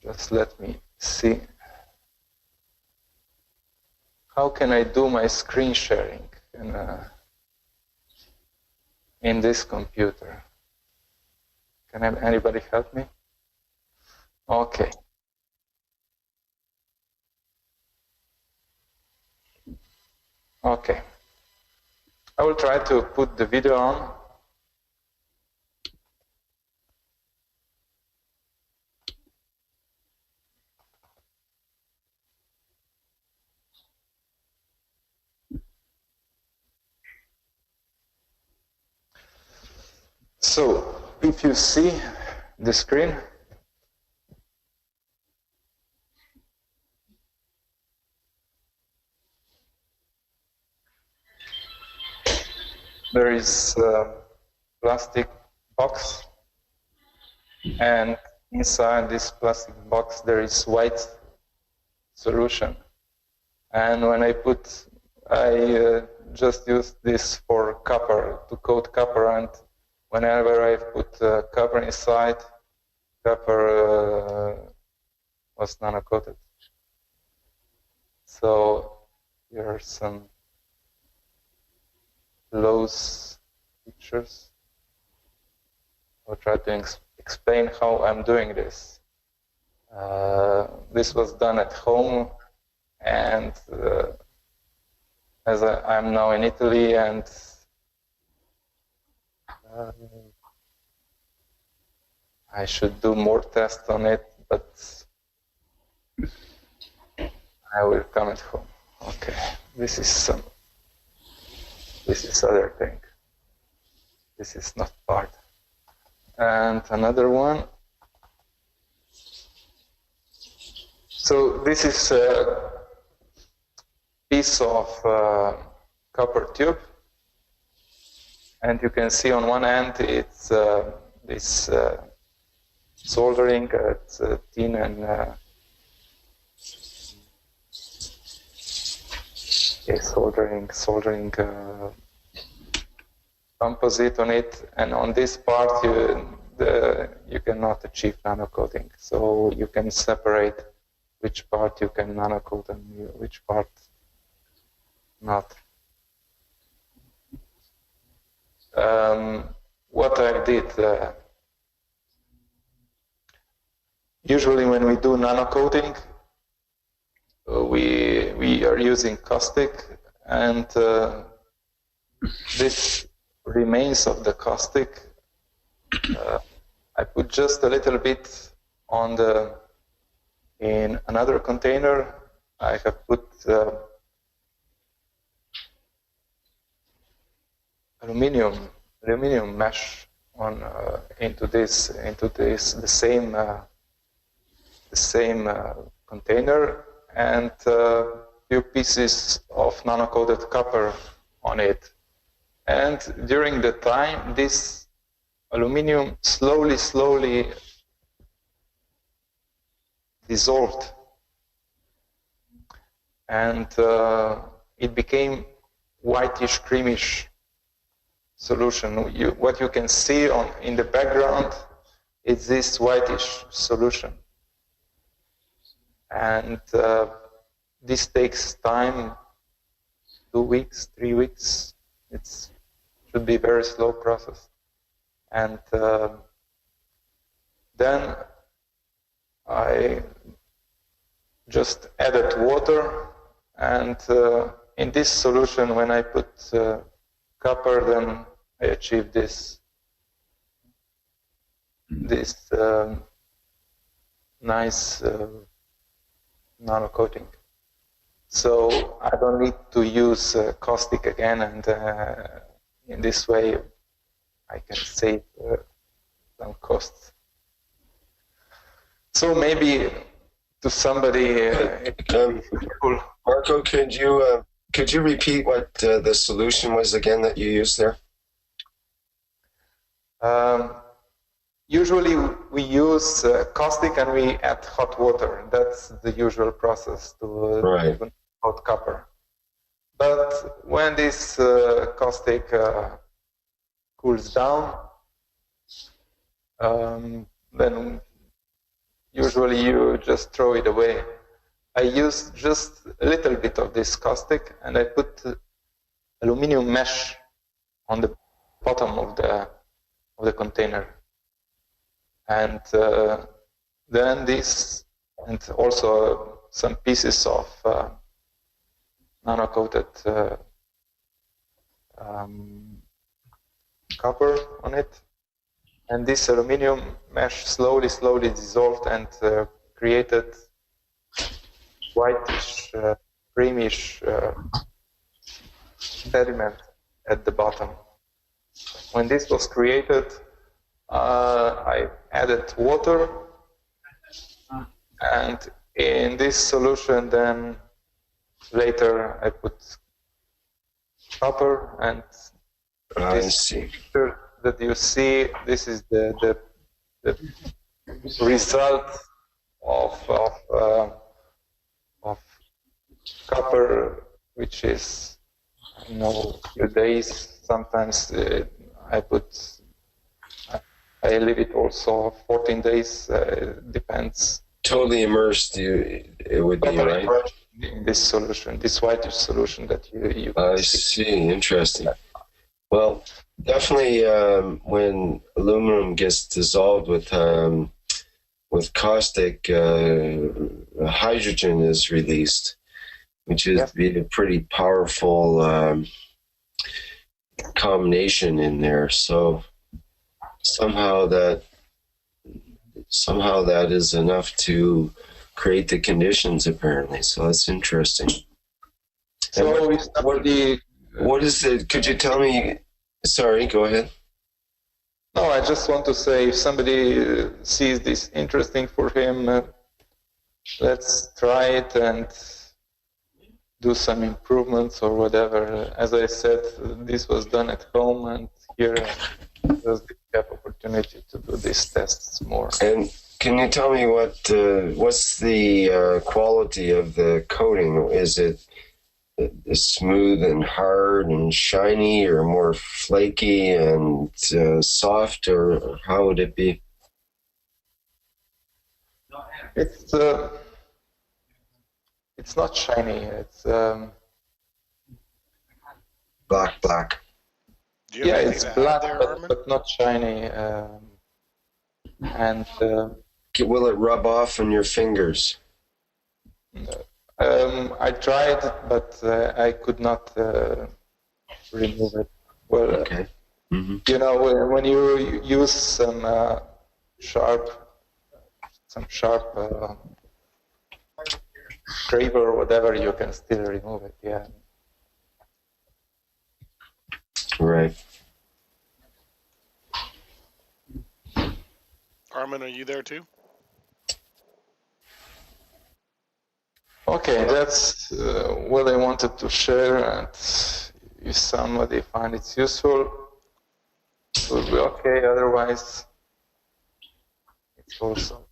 Just let me see. How can I do my screen sharing in this computer? Can anybody help me? Okay. Okay. I will try to put the video on. So, if you see the screen, there is a plastic box, and inside this plastic box there is white solution. And when I just use this for copper, to coat copper, and whenever I put copper inside, copper was nano-coated. So here are some close pictures. I'll try to explain how I'm doing this. This was done at home, and as I'm now in Italy, and I should do more tests on it, but I will come at home. Okay, this is other thing. This is not part. And another one. So this is a piece of copper tube, and you can see on one end it's this soldering tin and soldering composite on it, and on this part you cannot achieve nano-coating. So you can separate which part you can nano-coat and which part not. What I did, usually when we do nano-coating, we are using caustic, and this remains of the caustic. I put just a little bit in another container. I have put aluminum mesh into the same container, and few pieces of nano-coated copper on it. And during the time, this aluminum slowly dissolved, and it became whitish, creamish solution. What you can see in the background is this whitish solution, and this takes time, 2 weeks, 3 weeks. It should be a very slow process. And then I just added water, and in this solution, when I put copper, then I achieve this nice nano coating. So I don't need to use caustic again, and in this way I can save some costs. So maybe to somebody, Marco, could you repeat what the solution was again that you used there? Usually we use caustic and we add hot water. That's the usual process to coat copper. But when this caustic cools down, then usually you just throw it away. I use just a little bit of this caustic and I put aluminum mesh on the bottom of the container. And then this, and also some pieces of nano-coated copper on it. And this aluminum mesh slowly dissolved and created whitish, creamish sediment at the bottom. When this was created, I added water, and in this solution then later I put copper, and this picture that you see, this is the result of copper, which is, you know, a few days. Sometimes I leave it also 14 days, depends. Totally immersed, it would be, right? In this solution, this whitish solution that you I see, interesting. Well, definitely when aluminum gets dissolved with caustic, hydrogen is released, which is a pretty powerful combination in there. So somehow that is enough to create the conditions, apparently. So that's interesting. So what is it? Could you tell me? Sorry, go ahead. No, I just want to say, if somebody sees this interesting for him, let's try it and do some improvements or whatever. As I said, this was done at home, and here there's the opportunity to do these tests more. And can you tell me what's the quality of the coating? Is it smooth and hard and shiny, or more flaky and soft, or how would it be? It's not shiny. It's black. Yeah, it's black, but not shiny. And will it rub off on your fingers? I tried, but I could not remove it. Well, okay. Mm-hmm. You know, when you use some sharp scraper or whatever, you can still remove it. Yeah. Right. Armin, are you there too? Okay, that's what I wanted to share, and if somebody finds it useful, it will be okay. Otherwise, it's also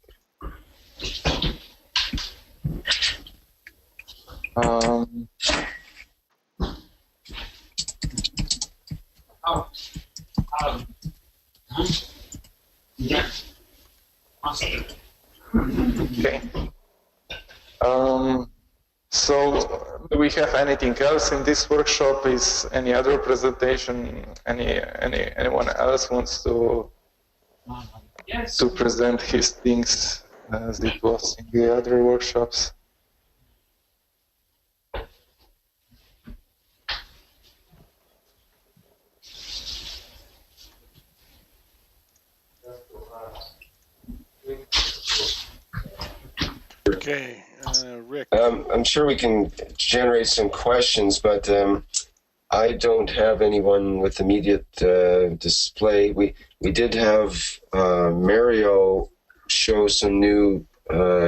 okay. Okay. So, do we have anything else in this workshop? Is any other presentation? Anyone else wants to present his things as it was in the other workshops? Okay, Rick. I'm sure we can generate some questions, but I don't have anyone with immediate display. We did have Mario show some new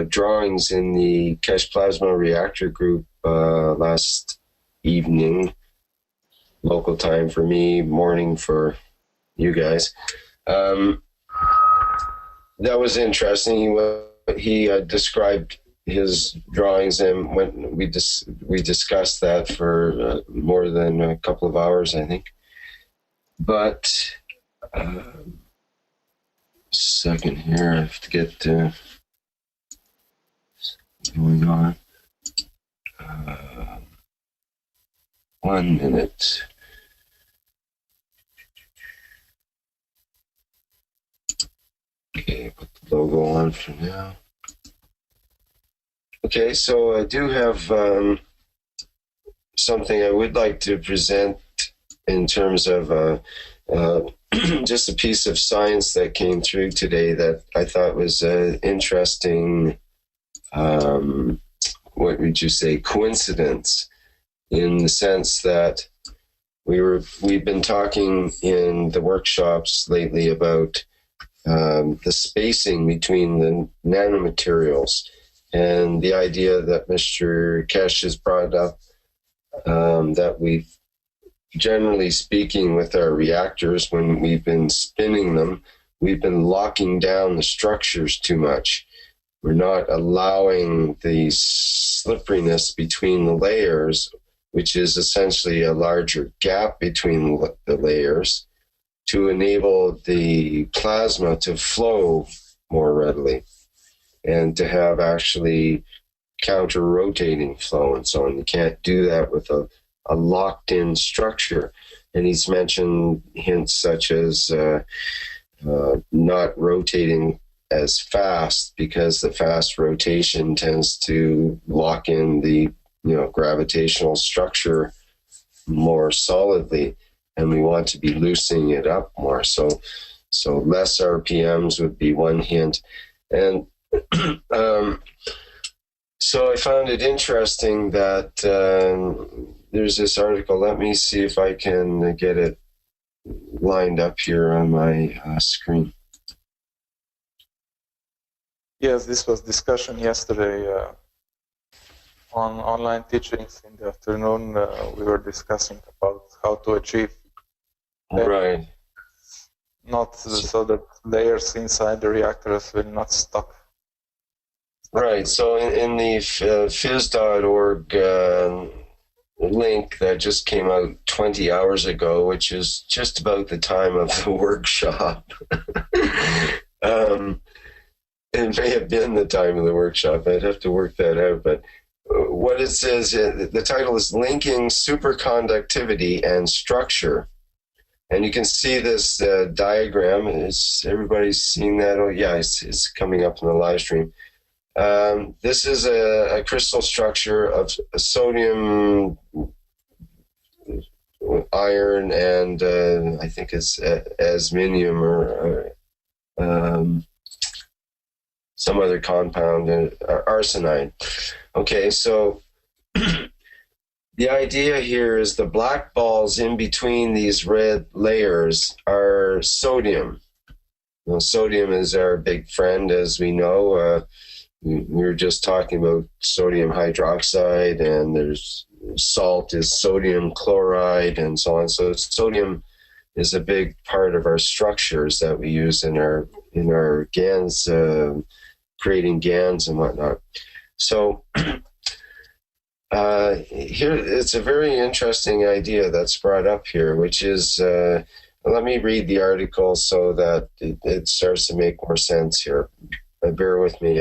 drawings in the Cache Plasma Reactor group last evening, local time for me, morning for you guys. That was interesting. He described his drawings, and when we discussed that for more than a couple of hours, I think. But second here, I have to get going on. 1 minute. Okay, put the logo on for now. Okay, so I do have something I would like to present in terms of just a piece of science that came through today that I thought was interesting. What would you say? Coincidence, in the sense that we've been talking in the workshops lately about the spacing between the nanomaterials, and the idea that Mr. Kesh has brought up, that we've, generally speaking, with our reactors, when we've been spinning them, we've been locking down the structures too much. We're not allowing the slipperiness between the layers, which is essentially a larger gap between the layers, to enable the plasma to flow more readily and to have actually counter-rotating flow and so on. You can't do that with a locked-in structure. And he's mentioned hints such as not rotating as fast, because the fast rotation tends to lock in the gravitational structure more solidly, and we want to be loosening it up more. So less RPMs would be one hint. And so I found it interesting that there's this article. Let me see if I can get it lined up here on my screen. Yes, this was discussion yesterday on online teachings in the afternoon. We were discussing about how to achieve right, not so that layers inside the reactors will not stop. Right. So in the phys.org link that just came out 20 hours ago, which is just about the time of the workshop. It may have been the time of the workshop. I'd have to work that out. But what it says, the title is Linking Superconductivity and Structure. And you can see this diagram. Everybody's seen that? Oh, yeah, it's coming up in the live stream. This is a crystal structure of sodium, iron, and I think it's asminium or some other compound, arsenide. Okay, so the idea here is the black balls in between these red layers are sodium. Well, sodium is our big friend, as we know. We were just talking about sodium hydroxide, and there's salt is sodium chloride, and so on. So sodium is a big part of our structures that we use in our GANs, creating GANs and whatnot. So here it's a very interesting idea that's brought up here, which is, let me read the article so that it starts to make more sense here. Bear with me.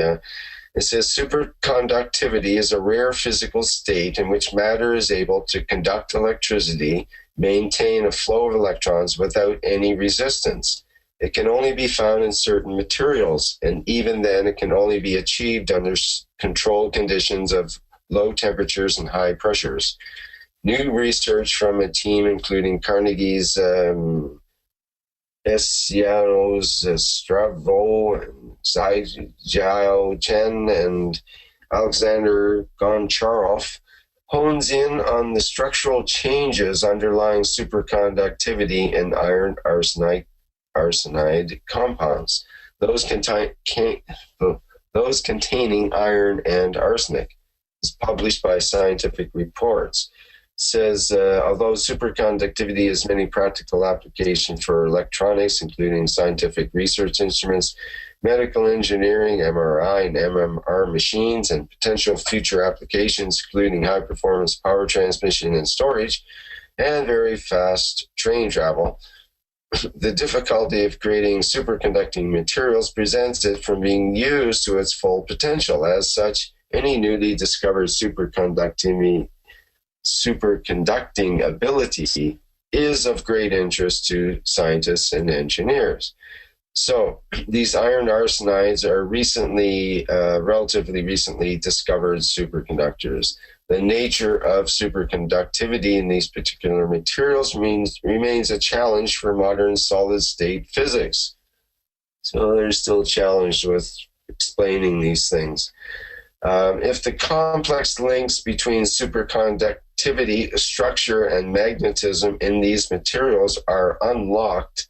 It says superconductivity is a rare physical state in which matter is able to conduct electricity, maintain a flow of electrons without any resistance. It can only be found in certain materials, and even then it can only be achieved under controlled conditions of low temperatures and high pressures. New research from a team including Carnegie's Essianos, Stravo, and Zhao Chen, and Alexander Goncharov, hones in on the structural changes underlying superconductivity in iron arsenide compounds, those containing iron and arsenic. It's published by Scientific Reports. Says, although superconductivity has many practical applications for electronics, including scientific research instruments, medical engineering, MRI and MMR machines, and potential future applications, including high-performance power transmission and storage, and very fast train travel, the difficulty of creating superconducting materials prevents it from being used to its full potential. As such, any newly discovered superconducting ability is of great interest to scientists and engineers. So these iron arsenides are relatively recently discovered superconductors. The nature of superconductivity in these particular materials remains a challenge for modern solid-state physics. So they're still challenged with explaining these things. If the complex links between superconductivity, structure, and magnetism in these materials are unlocked,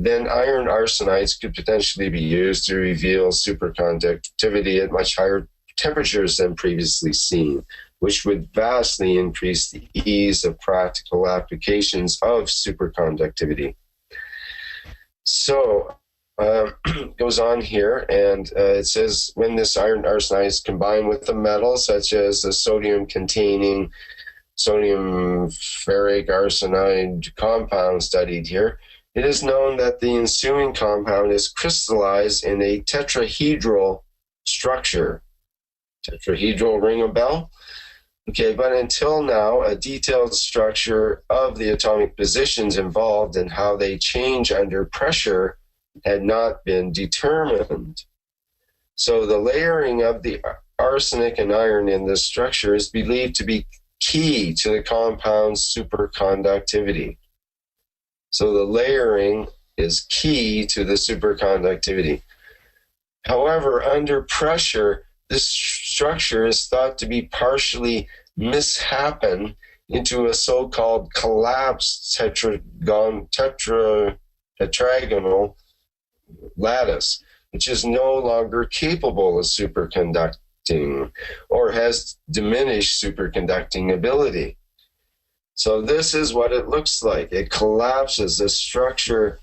then iron arsenides could potentially be used to reveal superconductivity at much higher temperatures than previously seen, which would vastly increase the ease of practical applications of superconductivity. So, goes on here, and it says when this iron arsenide is combined with a metal, such as the sodium-containing sodium ferric arsenide compound studied here, it is known that the ensuing compound is crystallized in a tetrahedral structure. Tetrahedral, ring a bell? Okay, but until now, a detailed structure of the atomic positions involved and how they change under pressure had not been determined. So the layering of the arsenic and iron in this structure is believed to be key to the compound's superconductivity. So the layering is key to the superconductivity. However, under pressure, this structure is thought to be partially mishappen into a so-called collapsed tetragonal lattice, which is no longer capable of superconducting or has diminished superconducting ability. So this is what it looks like. It collapses. The structure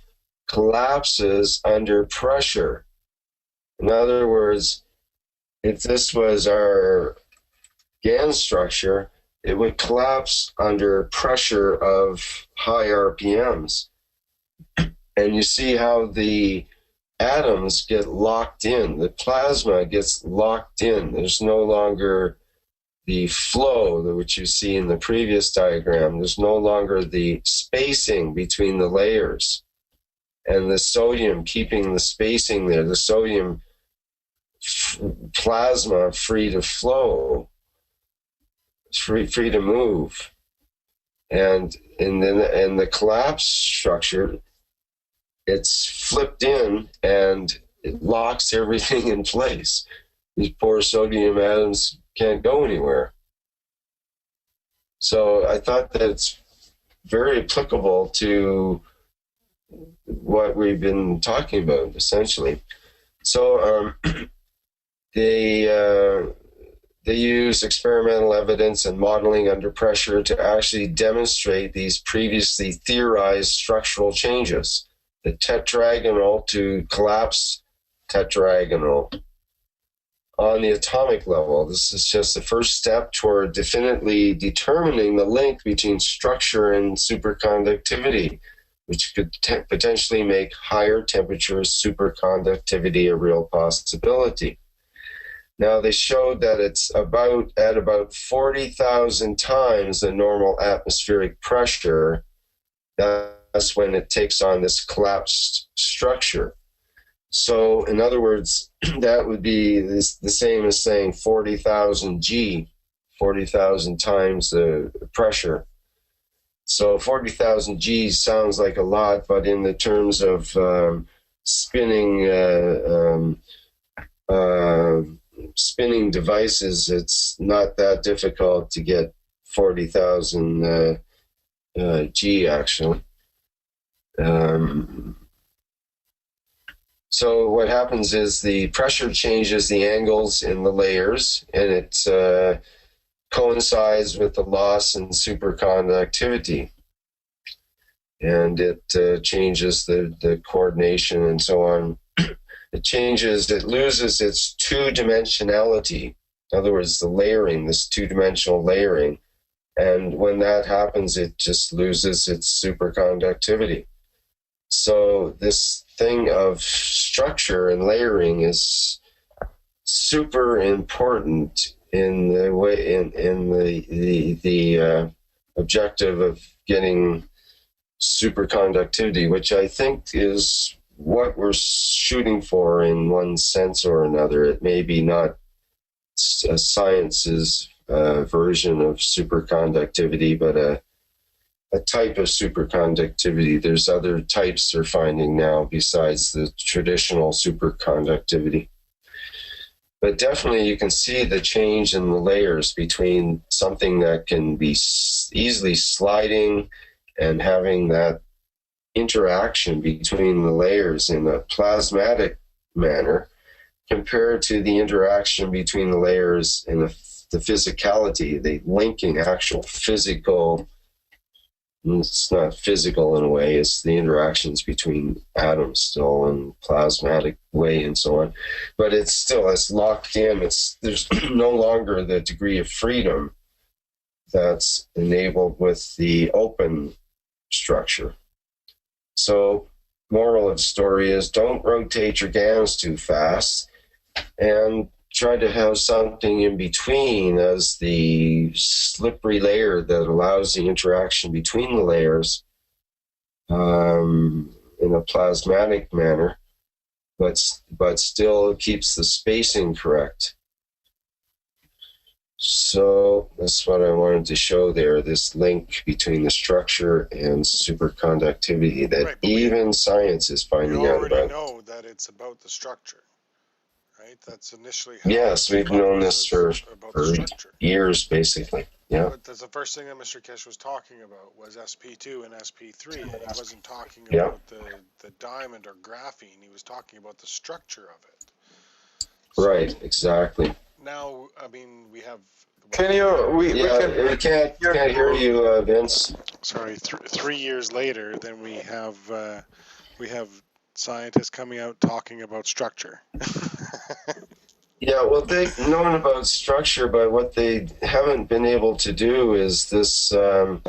collapses under pressure. In other words, if this was our GAN structure, it would collapse under pressure of high RPMs. And you see how the atoms get locked in. The plasma gets locked in. There's no longer the flow, which you see in the previous diagram. There's no longer the spacing between the layers. And the sodium keeping the spacing there, the sodium plasma free to flow, free to move. And in the collapse structure, it's flipped in and it locks everything in place. These poor sodium atoms can't go anywhere. So I thought that it's very applicable to what we've been talking about, essentially. So they use experimental evidence and modeling under pressure to actually demonstrate these previously theorized structural changes. The tetragonal to collapse tetragonal on the atomic level. This is just the first step toward definitely determining the link between structure and superconductivity, which could potentially make higher temperature superconductivity a real possibility. Now, they showed that it's at about 40,000 times the normal atmospheric pressure. That's when it takes on this collapsed structure. So, in other words, that would be the same as saying 40,000 G, 40,000 times the pressure. So 40,000 G sounds like a lot, but in the terms of spinning spinning devices, it's not that difficult to get 40,000 G actually. So what happens is the pressure changes the angles in the layers, and it coincides with the loss in superconductivity. And it changes the coordination and so on. It loses its two-dimensionality. In other words, the layering, this two-dimensional layering. And when that happens, it just loses its superconductivity. So this thing of structure and layering is super important in the way in the objective of getting superconductivity, which I think is what we're shooting for in one sense or another. It may be not a science's version of superconductivity, but a type of superconductivity. There's other types they're finding now besides the traditional superconductivity. But definitely you can see the change in the layers between something that can be easily sliding and having that interaction between the layers in a plasmatic manner compared to the interaction between the layers in the physicality, the linking, actual physical. It's not physical in a way, it's the interactions between atoms still in plasmatic way and so on. But it's locked in. There's no longer the degree of freedom that's enabled with the open structure. So, moral of the story is don't rotate your GANs too fast and try to have something in between as the slippery layer that allows the interaction between the layers in a plasmatic manner, but still keeps the spacing correct. So that's what I wanted to show there, this link between the structure and superconductivity that Right, even science is finding out about. We already know that it's about the structure, right? That's initially how Yes, we've known this for years, basically. Yeah. But that's the first thing that Mr. Kish was talking about was SP2 and SP3, and he wasn't talking about the diamond or graphene. He was talking about the structure of it. So, right, exactly. Now, I mean, we have. Can you? We can't hear you, Vince. Sorry, 3 years later, then we have scientists coming out talking about structure. Yeah, well, they've known about structure, but what they haven't been able to do is this to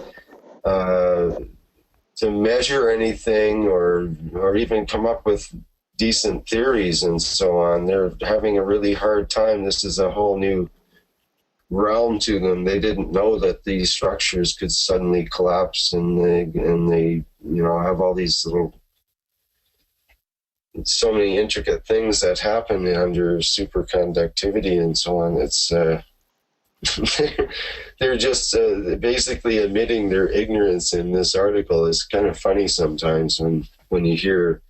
measure anything or even come up with decent theories and so on. They're having a really hard time. This is a whole new realm to them. They didn't know that these structures could suddenly collapse and they have all these so many intricate things that happen under superconductivity and so on. It's they're just basically admitting their ignorance in this article. It's kind of funny sometimes when you hear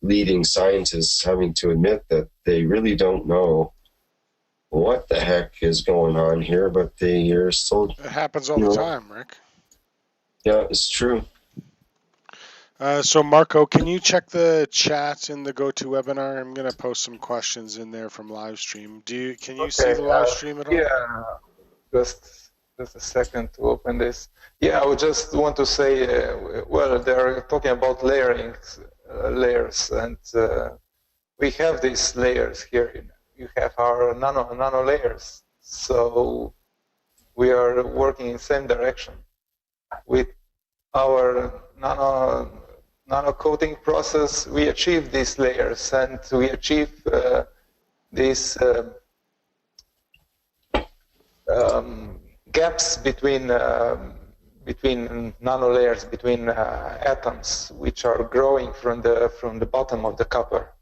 leading scientists having to admit that they really don't know what the heck is going on here, but they are still. It happens all the time, Rick. Yeah, it's true. So Marco, can you check the chat in the GoToWebinar? I'm going to post some questions in there from live stream. Can you see the live stream at all? Yeah, just a second to open this. Yeah, I would just want to say, they're talking about layers, and we have these layers here. You have our nano layers, so we are working in the same direction with our nano coating process. We achieve these layers, and we achieve these gaps between nano layers, between atoms, which are growing from the bottom of the copper.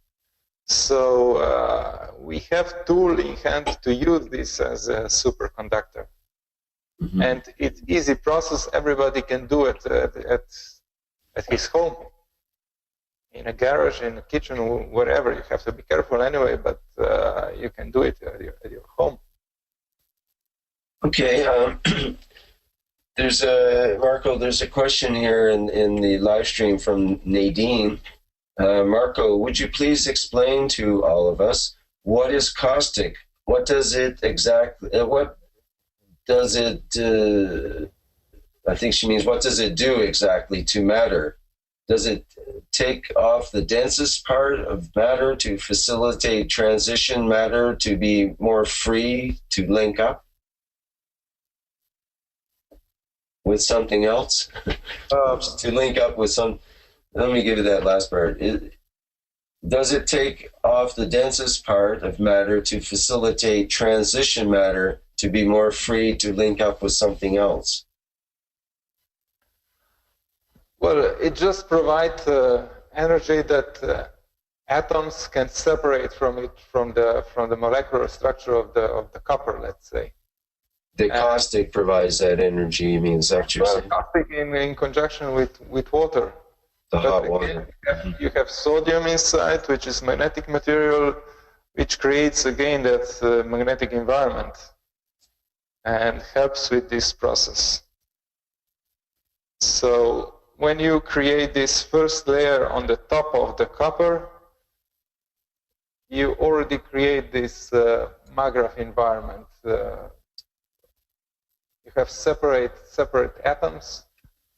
So we have tool in hand to use this as a superconductor. Mm-hmm. And it's easy process. Everybody can do it at his home. in a garage, in a kitchen, wherever. You have to be careful anyway, but you can do it at your home. Okay. There's a question here in the live stream from Nadine. Marco, would you please explain to all of us what is caustic? What does it exactly? What does it? I think she means what does it do exactly to matter? Does it take off the densest part of matter to facilitate transition matter to be more free to link up with something else? To link up with some. Let me give you that last part. Does it take off the densest part of matter to facilitate transition matter to be more free to link up with something else? Well, it just provides energy that atoms can separate from the molecular structure of the copper, let's say. The caustic provides that energy, you mean, is that what you're saying? Caustic in conjunction with water. The hot water. You have sodium inside, which is magnetic material, which creates, again, that magnetic environment and helps with this process. So when you create this first layer on the top of the copper, you already create this Magrath environment. You have separate atoms,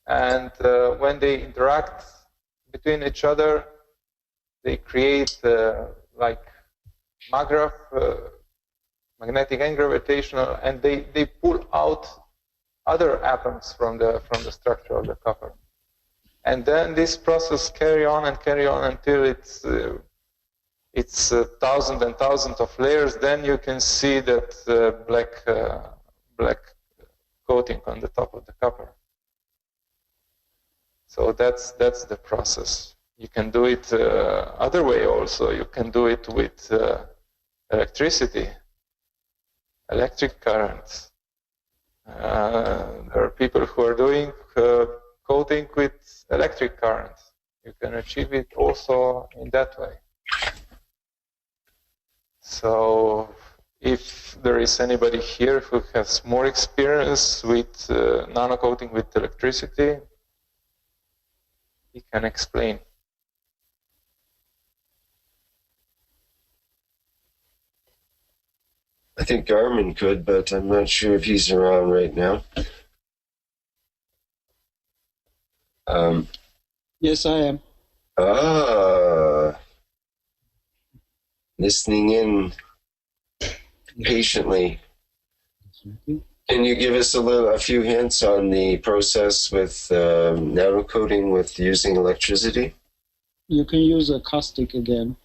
and when they interact between each other, they create like Magrath, magnetic and gravitational, and they pull out other atoms from the structure of the copper. And then this process carry on until it's thousands and thousands of layers. Then you can see that black coating on the top of the copper. So that's the process. You can do it other way also. You can do it with electricity, electric currents. There are people who are doing coating with electric current. You can achieve it also in that way. So if there is anybody here who has more experience with nano coating with electricity, he can explain. I think Garmin could, but I'm not sure if he's around right now. Yes, I am. Listening in patiently. Can you give us a few hints on the process with nano coating with using electricity? You can use a caustic again.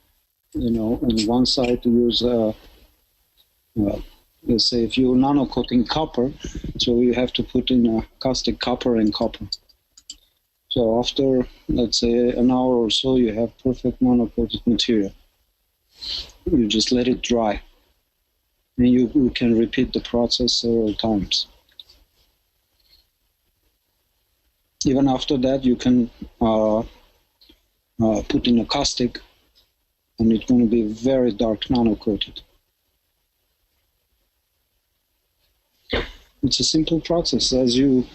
You know, on one side to use, let's say, if you're nano coating copper, so you have to put in a caustic copper and copper. So after, let's say, an hour or so, you have perfect nano coated material. You just let it dry. And you can repeat the process several times. Even after that, you can put in a caustic, and it's going to be very dark nano coated. It's a simple process as you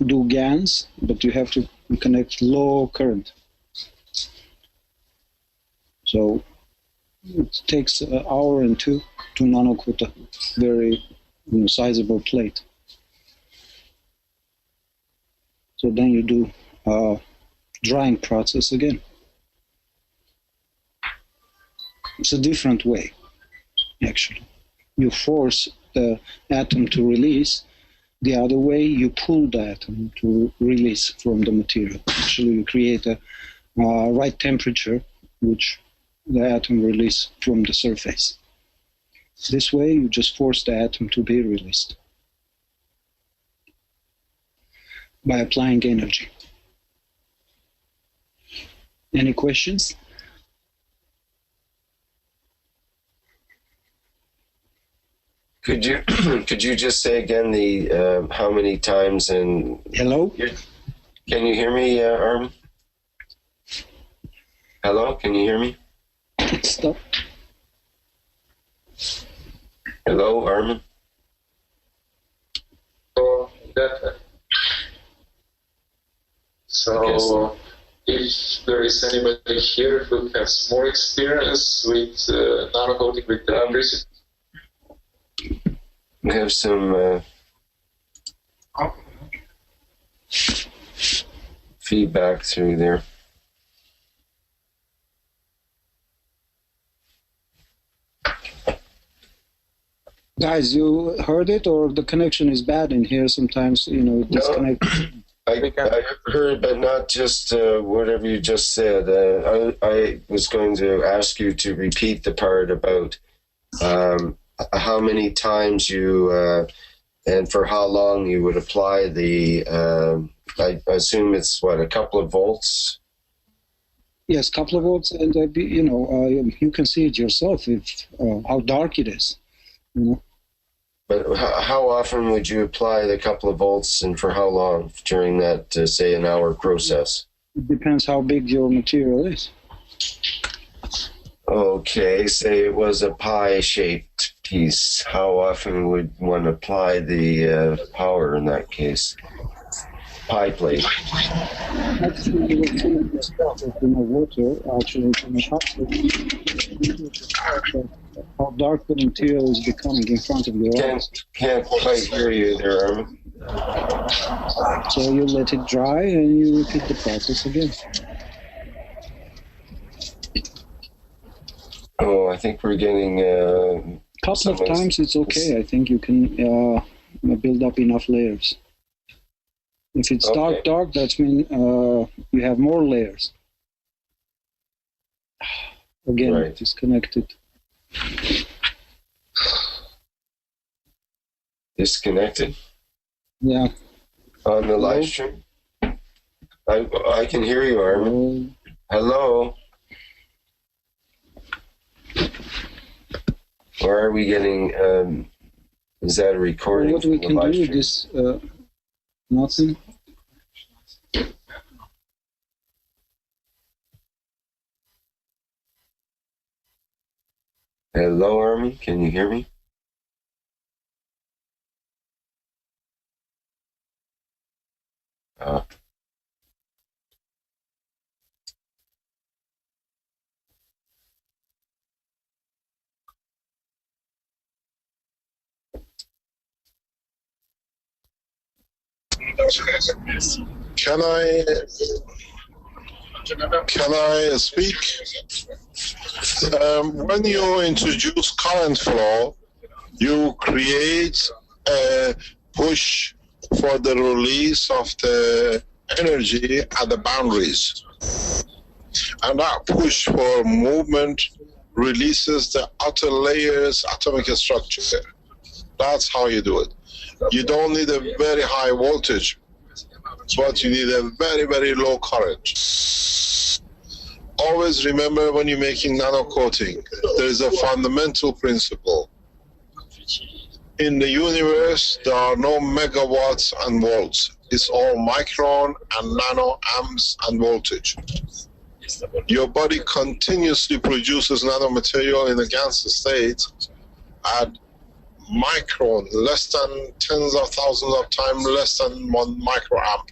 do GANs, but you have to connect low current. So it takes an hour and two to nano coat a very sizable plate. So then you do drying process again. It's a different way, actually. You force the atom to release. The other way, you pull the atom to release from the material. Actually, you create a right temperature, which the atom release from the surface. This way, you just force the atom to be released by applying energy. Any questions? Could you just say again the how many times and Hello? can you hear me, Armin? Hello, can you hear me? Stop. Hello, Armin? So, if there is anybody here who has more experience with nanocoating with electricity, We have some feedback through there. Guys, you heard it, or the connection is bad in here sometimes, disconnect. I heard, but not just whatever you just said. I was going to ask you to repeat the part about how many times you and for how long you would apply the. I assume it's what, a couple of volts. Yes, couple of volts, and you can see it yourself if how dark it is. But how often would you apply the couple of volts, and for how long during that, say, an hour process? It depends how big your material is. Okay, say it was a pie-shaped piece. How often would one apply the power in that case? Pie plate. Actually, you will see it yourself if in the water, actually, in the hot how dark the material is becoming in front of your eyes. Can't quite hear you there, Armin. So you let it dry and you repeat the process again. Oh, I think we're getting... Couple of times it's okay. I think you can build up enough layers. If it's dark, that means you have more layers. Again, Right. Disconnected. Disconnected? Yeah. On the live stream? I can hear you, Armin. Hello? Or are we getting... is that a recording? What we from the can live do stream? is nothing. Hello, Armin? Can you hear me? Can I speak? When you introduce current flow, you create a push for the release of the energy at the boundaries. And that push for movement releases the outer layers atomic structure. That's how you do it. You don't need a very high voltage, but you need a very, very low current. Always remember when you're making nano coating, there is a fundamental principle. In the universe, there are no megawatts and volts. It's all micron and nano amps and voltage. Your body continuously produces nanomaterial in a gaseous state at micron, less than tens of thousands of times less than 1 microamp.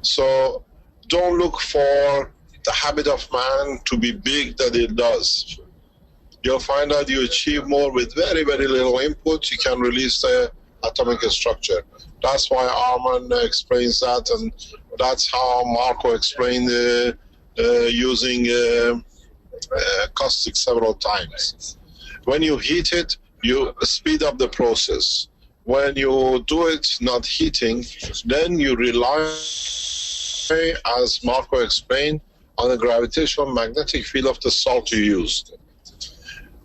So don't look for the habit of man to be big that it does. You'll find out you achieve more with very, very little input. You can release the atomic structure. That's why Arman explains that, and that's how Marco explained using caustic several times. When you heat it, you speed up the process. When you do it not heating, then you rely, as Marco explained, on the gravitational magnetic field of the salt you used.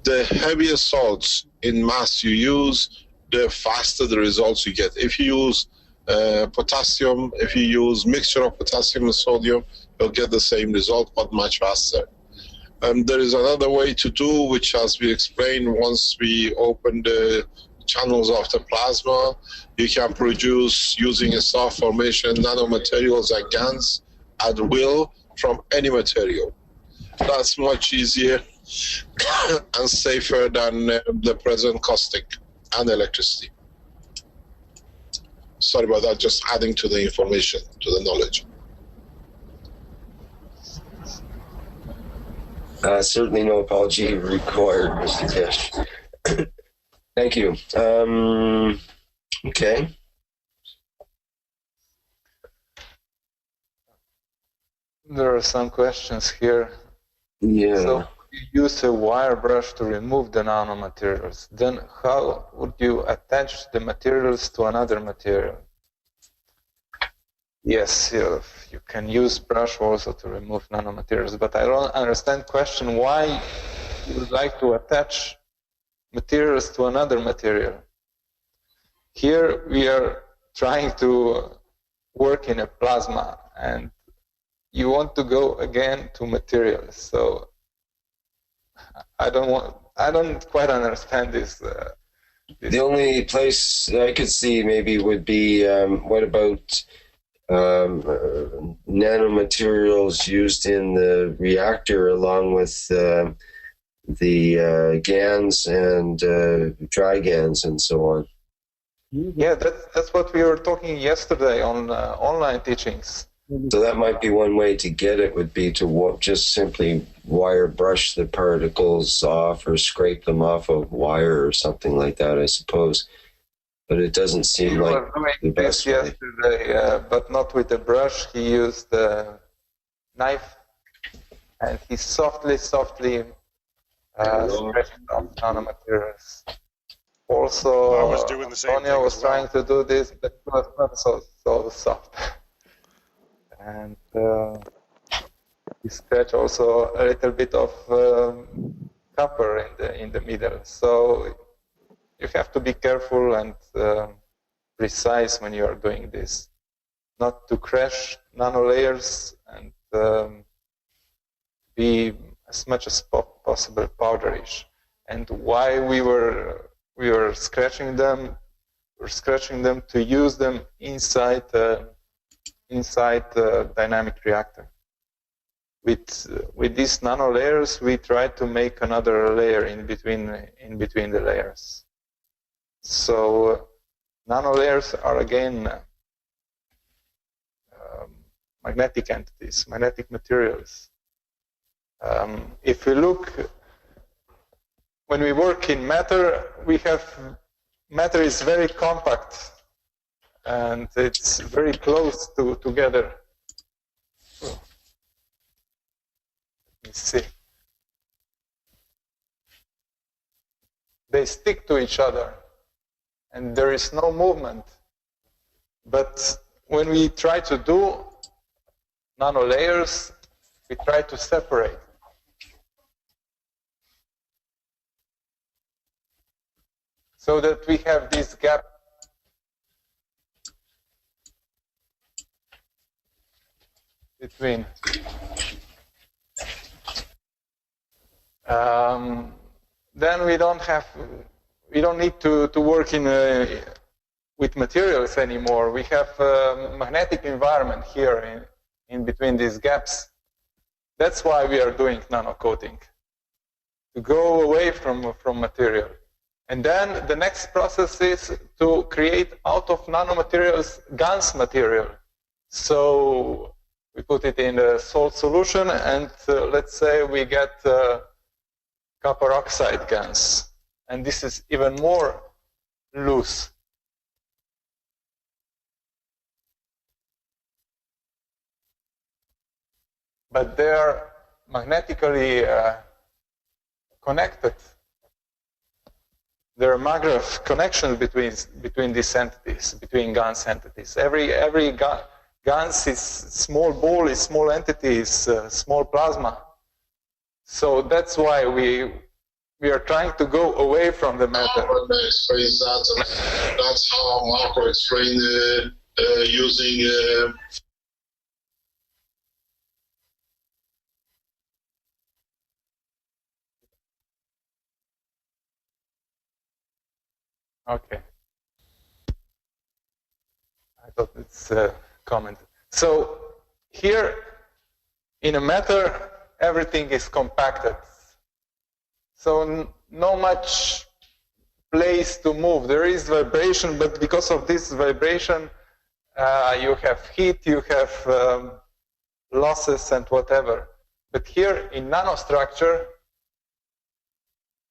The heavier salts in mass you use, the faster the results you get. If you use potassium, if you use mixture of potassium and sodium, you'll get the same result, but much faster. There is another way to do, which, as we explained, once we open the channels of the plasma, you can produce, using a soft formation, nanomaterials like GANs at will from any material. That's much easier and safer than the present caustic and electricity. Sorry about that, just adding to the information, to the knowledge. Certainly no apology required, Mr. Kish. Thank you. Okay. There are some questions here. Yeah. So you use a wire brush to remove the nanomaterials. Then how would you attach the materials to another material? Yes, you can use brush also to remove nanomaterials, but I don't understand question why you would like to attach materials to another material. Here we are trying to work in a plasma, and you want to go again to materials. So I don't quite understand this. The only place I could see maybe would be what about nanomaterials used in the reactor along with the GANs and dry GANs and so on. Yeah, that's what we were talking yesterday on online teachings. So that might be one way to get it, would be to just simply wire brush the particles off or scrape them off a wire or something like that, I suppose. But it doesn't seem like the best way. Yesterday, but not with a brush. He used a knife, and he softly scratched off nanomaterials. Also, I was doing the same Antonio thing was as well. trying to do this, but it was not so soft. And he scratched also a little bit of copper in the middle. So you have to be careful and precise when you are doing this, not to crash nanolayers and be as much as possible powderish. And why we were scratching them? We're scratching them to use them inside the dynamic reactor. With these nanolayers, we try to make another layer in between the layers. So nanolayers are again magnetic entities, magnetic materials. If we look, when we work in matter, matter is very compact and it's very close together. Let me see. They stick to each other and there is no movement. But when we try to do nanolayers, we try to separate. So that we have this gap between. Then we don't need to work with materials anymore. We have a magnetic environment here in between these gaps. That's why we are doing nanocoating, to go away from material. And then the next process is to create out of nanomaterials GANS material. So we put it in a salt solution, and let's say we get copper oxide GANS. And this is even more loose. But they are magnetically connected. There are magnetic connections between these entities, between GANS entities. Every GANS is small ball, is small entity, is small plasma. So that's why we are trying to go away from the matter. Explains that. That's how Marco explained using. Okay. I thought it's a comment. So here, in a matter, everything is compacted. So no much place to move. There is vibration, but because of this vibration, you have heat, you have losses and whatever. But here in nanostructure,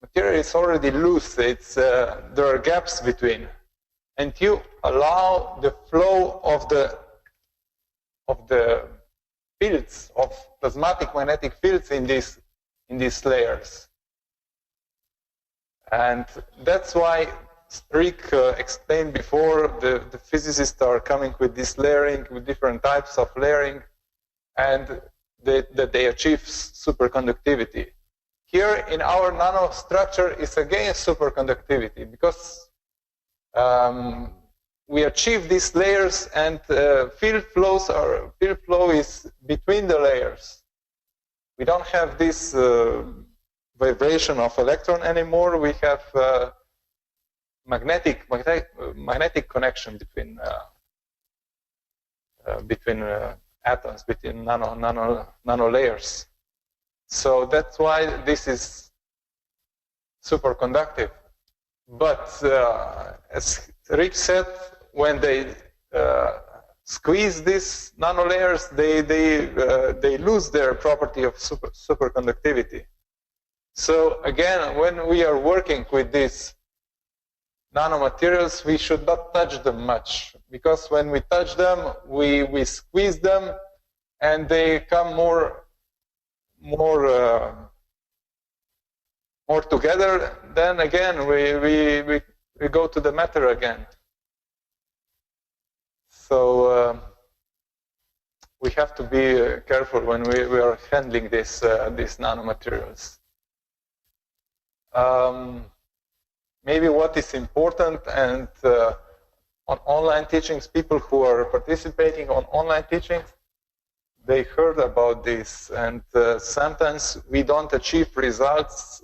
material is already loose. There are gaps between, and you allow the flow of the fields, of plasmatic magnetic fields in these layers. And that's why Rick explained before, the physicists are coming with this layering, with different types of layering, and that they achieve superconductivity. Here in our nanostructure is again superconductivity, because we achieve these layers, and field flow is between the layers. We don't have this vibration of electron anymore. We have magnetic connection between atoms, between nano layers. So that's why this is superconductive. But as Rick said, when they squeeze these nanolayers, they lose their property of superconductivity. So again, when we are working with these nanomaterials, we should not touch them much, because when we touch them, we squeeze them, and they come more together. Then again, we go to the matter again. So we have to be careful when we are handling these nanomaterials. Maybe what is important, and on online teachings, people who are participating on online teachings, they heard about this, and sometimes we don't achieve results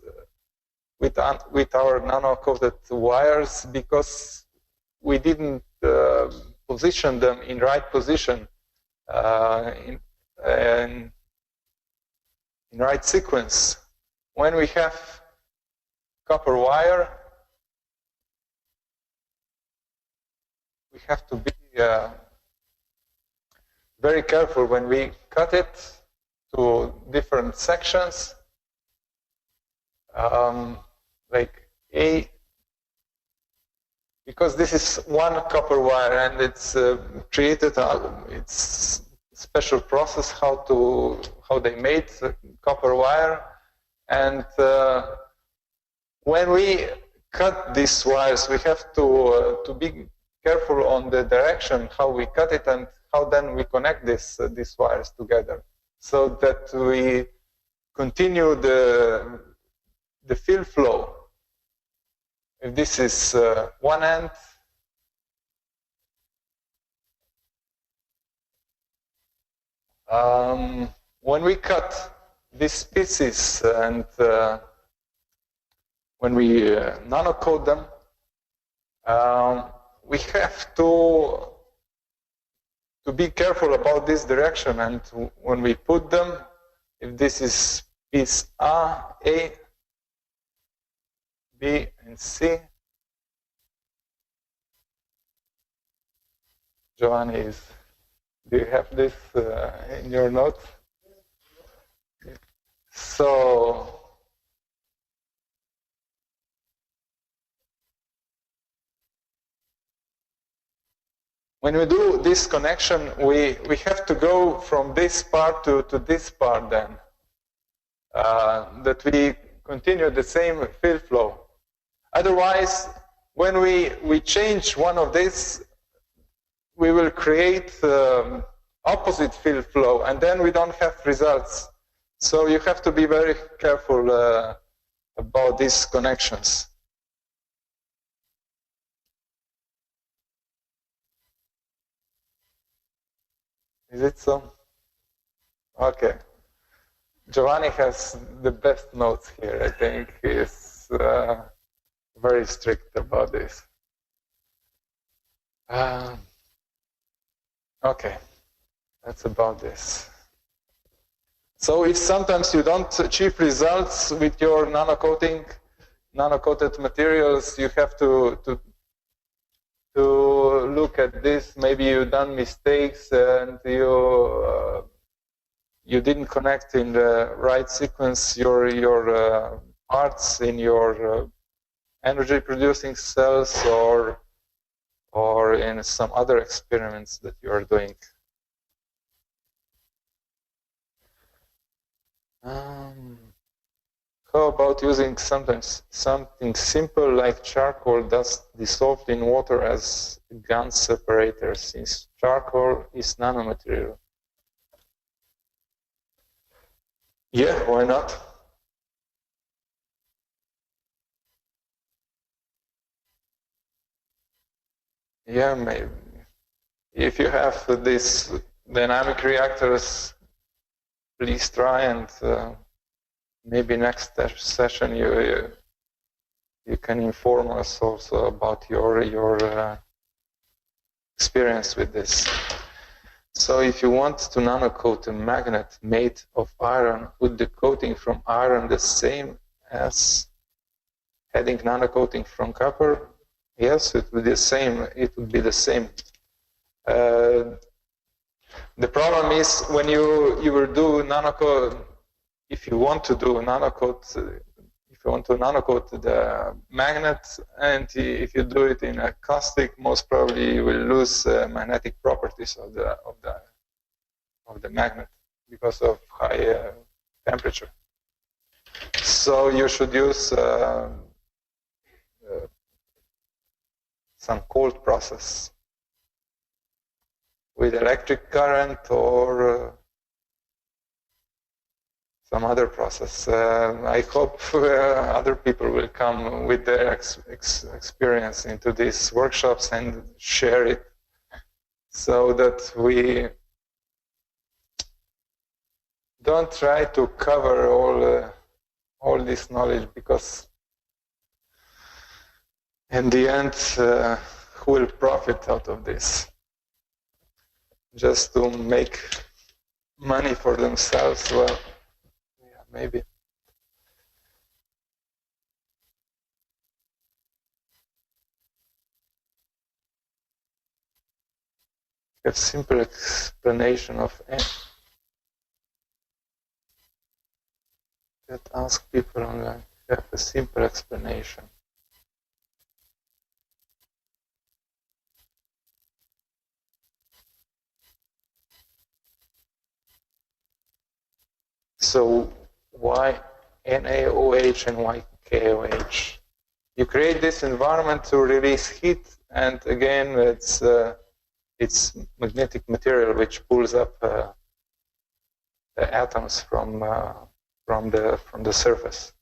with our nano-coated wires because we didn't position them in right position, in right sequence. When we have copper wire, we have to be very careful when we cut it to different sections, like because this is one copper wire, and it's created. It's special process how they made the copper wire, and when we cut these wires, we have to be careful on the direction how we cut it and how then we connect these wires together, so that we continue the field flow. If this is one end, when we cut these pieces and when we nano-coat them, we have to be careful about this direction. And when we put them, if this is piece A, B, and C, Giovanni, do you have this in your notes? So when we do this connection, we have to go from this part to this part then, that we continue the same field flow. Otherwise, when we change one of these, we will create opposite field flow, and then we don't have results. So you have to be very careful about these connections. Is it so? Okay. Giovanni has the best notes here. I think he's very strict about this. Okay, that's about this. So if sometimes you don't achieve results with your nano-coated materials, you have to look at this. Maybe you've done mistakes and you didn't connect in the right sequence your parts in your energy producing cells or in some other experiments that you are doing. How about using sometimes something simple like charcoal dust dissolved in water as gun separator, since charcoal is nanomaterial? Yeah, why not? Yeah, maybe. If you have these dynamic reactors, please try, and maybe next session you can inform us also about your experience with this. So if you want to nanocoat a magnet made of iron, would the coating from iron the same as having nanocoating from copper? Yes, it would be the same. It would be the same. The problem is when you will do nanocoat. If you want to do nanocoat, if you want to nanocoat the magnet, and if you do it in a caustic, most probably you will lose magnetic properties of the magnet because of high temperature. So you should use some cold process with electric current or some other process. I hope other people will come with their experience into these workshops and share it, so that we don't try to cover all this knowledge, because in the end, who will profit out of this? Just to make money for themselves? Well, yeah, maybe. A simple explanation of that ask people online. Have a simple explanation. So why NaOH and why KOH? You create this environment to release heat, and again, it's magnetic material which pulls up the atoms from the surface.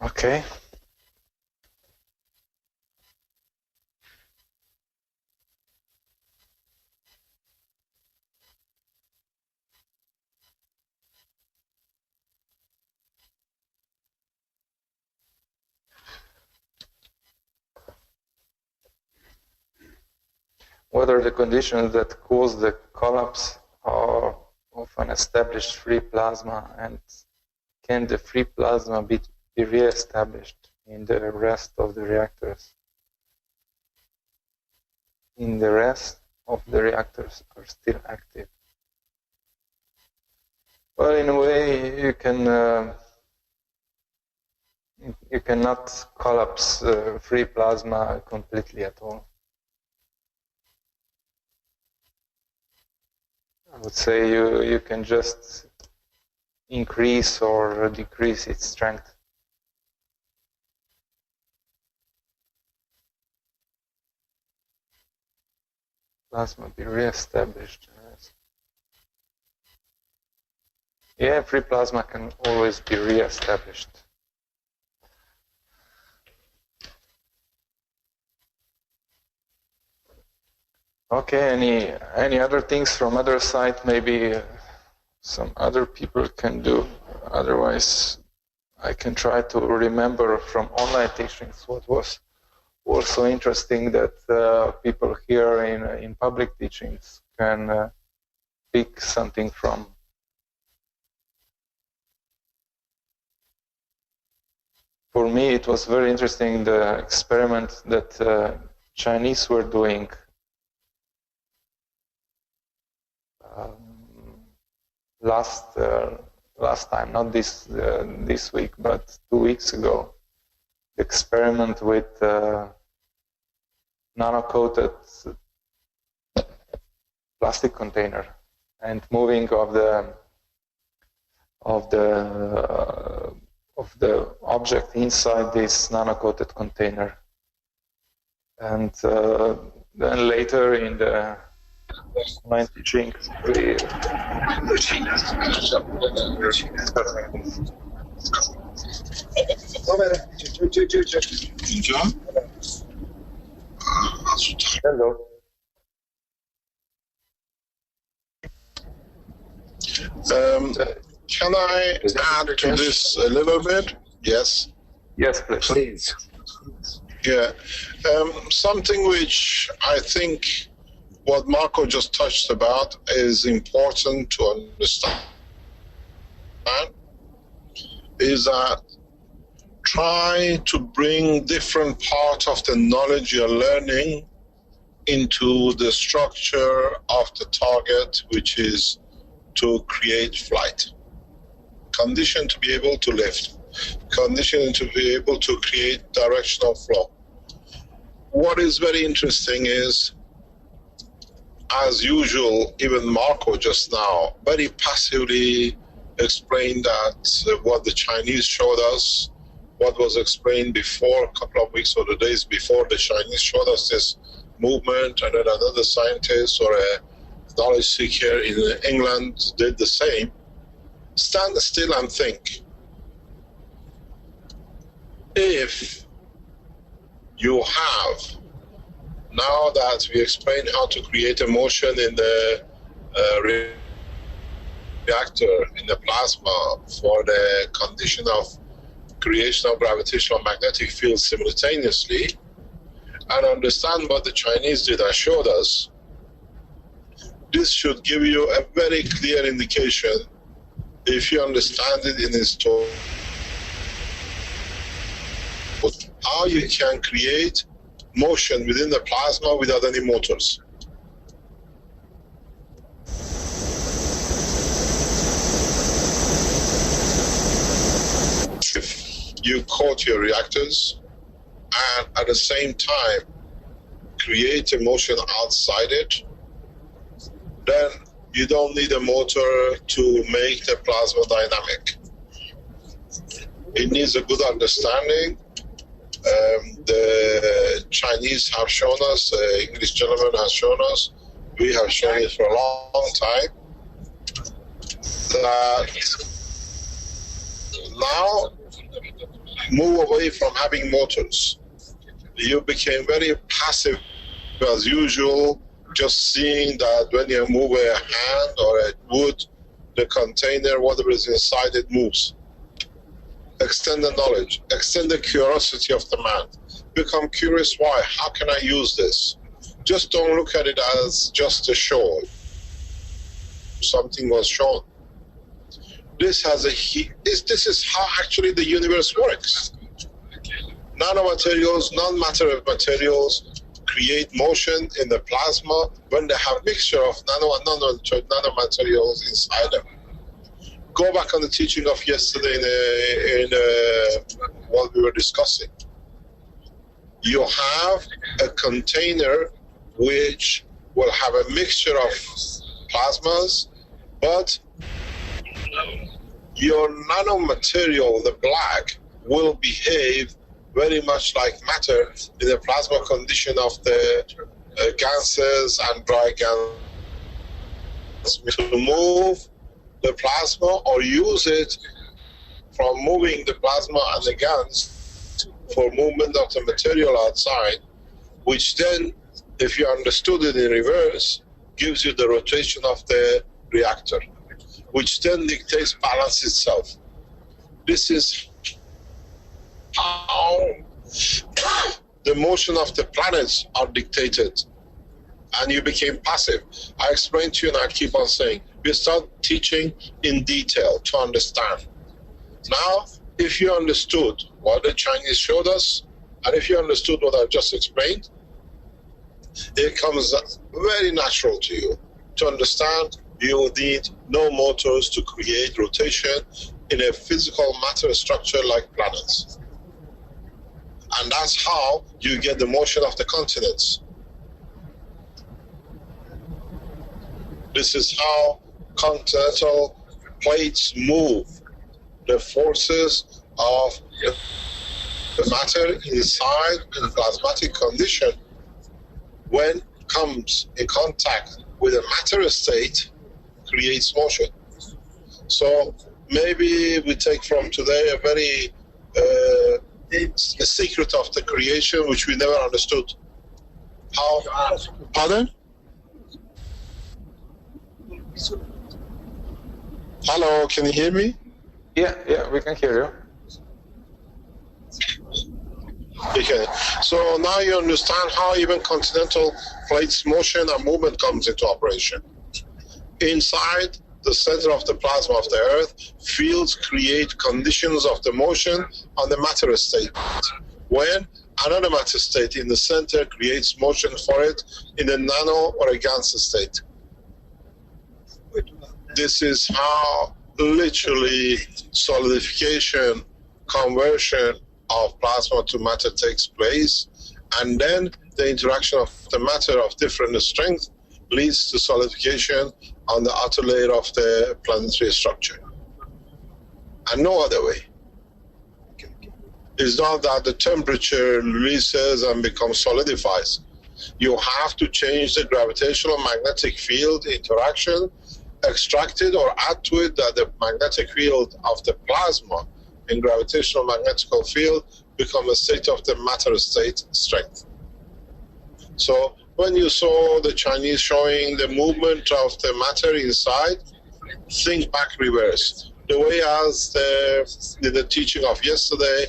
Okay. What are the conditions that cause the collapse of an established free plasma, and can the free plasma be re-established in the rest of the reactors? In the rest of the reactors are still active. Well, in a way, you cannot collapse free plasma completely at all. I would say you can just increase or decrease its strength. Plasma be re-established. Yeah, free plasma can always be re-established. Okay, any other things from other side? Maybe some other people can do. Otherwise, I can try to remember from online teachings what also interesting that people here in public teachings can pick something from. For me, it was very interesting, the experiment that Chinese were doing last time, not this week, but 2 weeks ago. The experiment with nano-coated plastic container and moving of the object inside this nano-coated container. And then later in the online teaching, we Hello. Can I add to this a little bit? Yes. Yes, please. Please. Yeah. Something which I think what Marco just touched about is important to understand is that try to bring different parts of the knowledge you're learning into the structure of the target, which is to create flight. Condition to be able to lift. Condition to be able to create directional flow. What is very interesting is, as usual, even Marco just now very passively explained that what the Chinese showed us, what was explained before, a couple of weeks or the days before, the Chinese showed us this movement, and then another scientist or a knowledge seeker in England did the same. Stand still and think. If you have, now that we explained how to create a motion in the reactor, in the plasma, for the condition of creation of gravitational magnetic field simultaneously, and understand what the Chinese did and showed us, this should give you a very clear indication, if you understand it in its total, how you can create motion within the plasma without any motors. If you coat your reactors and at the same time create a motion outside it, then you don't need a motor to make the plasma dynamic. It needs a good understanding. The Chinese have shown us, the English gentleman has shown us, we have shown it for a long time, that now move away from having motors. You became very passive as usual, just seeing that when you move a hand or a wood, the container, whatever is inside it moves. Extend the knowledge, extend the curiosity of the man. Become curious, why? How can I use this? Just don't look at it as just a show. Something was shown. This is how actually the universe works. Nanomaterials, non-matter materials create motion in the plasma when they have mixture of nanomaterials inside them. Go back on the teaching of yesterday in what we were discussing. You have a container which will have a mixture of plasmas, but your nanomaterial, the black, will behave very much like matter in the plasma condition of the gases and dry gas. To move the plasma or use it from moving the plasma and the GANs for movement of the material outside, which then, if you understood it in reverse, gives you the rotation of the reactor, which then dictates balance itself. This is how the motion of the planets are dictated, and you became passive. I explained to you, and I keep on saying, we start teaching in detail to understand. Now, if you understood what the Chinese showed us, and if you understood what I just explained, it comes very natural to you to understand you need no motors to create rotation in a physical matter structure like planets. And that's how you get the motion of the continents. This is how continental plates move. The forces of the matter inside in plasmatic condition, when it comes in contact with a matter state, creates motion. So maybe we take from today a very a secret of the creation which we never understood. How? Pardon? Hello, can you hear me? Yeah, we can hear you. Okay. So now you understand how even continental plates motion and movement comes into operation. Inside the center of the plasma of the Earth, fields create conditions of the motion on the matter state. When another matter state in the center creates motion for it in a nano or a Gans state. This is how literally solidification, conversion of plasma to matter takes place, and then the interaction of the matter of different strength leads to solidification on the outer layer of the planetary structure. And no other way. It's not that the temperature releases and becomes solidifies. You have to change the gravitational magnetic field interaction, extract it or add to it that the magnetic field of the plasma in gravitational magnetical field become a state of the matter state strength. So when you saw the Chinese showing the movement of the matter inside, think back reverse. The way as the teaching of yesterday,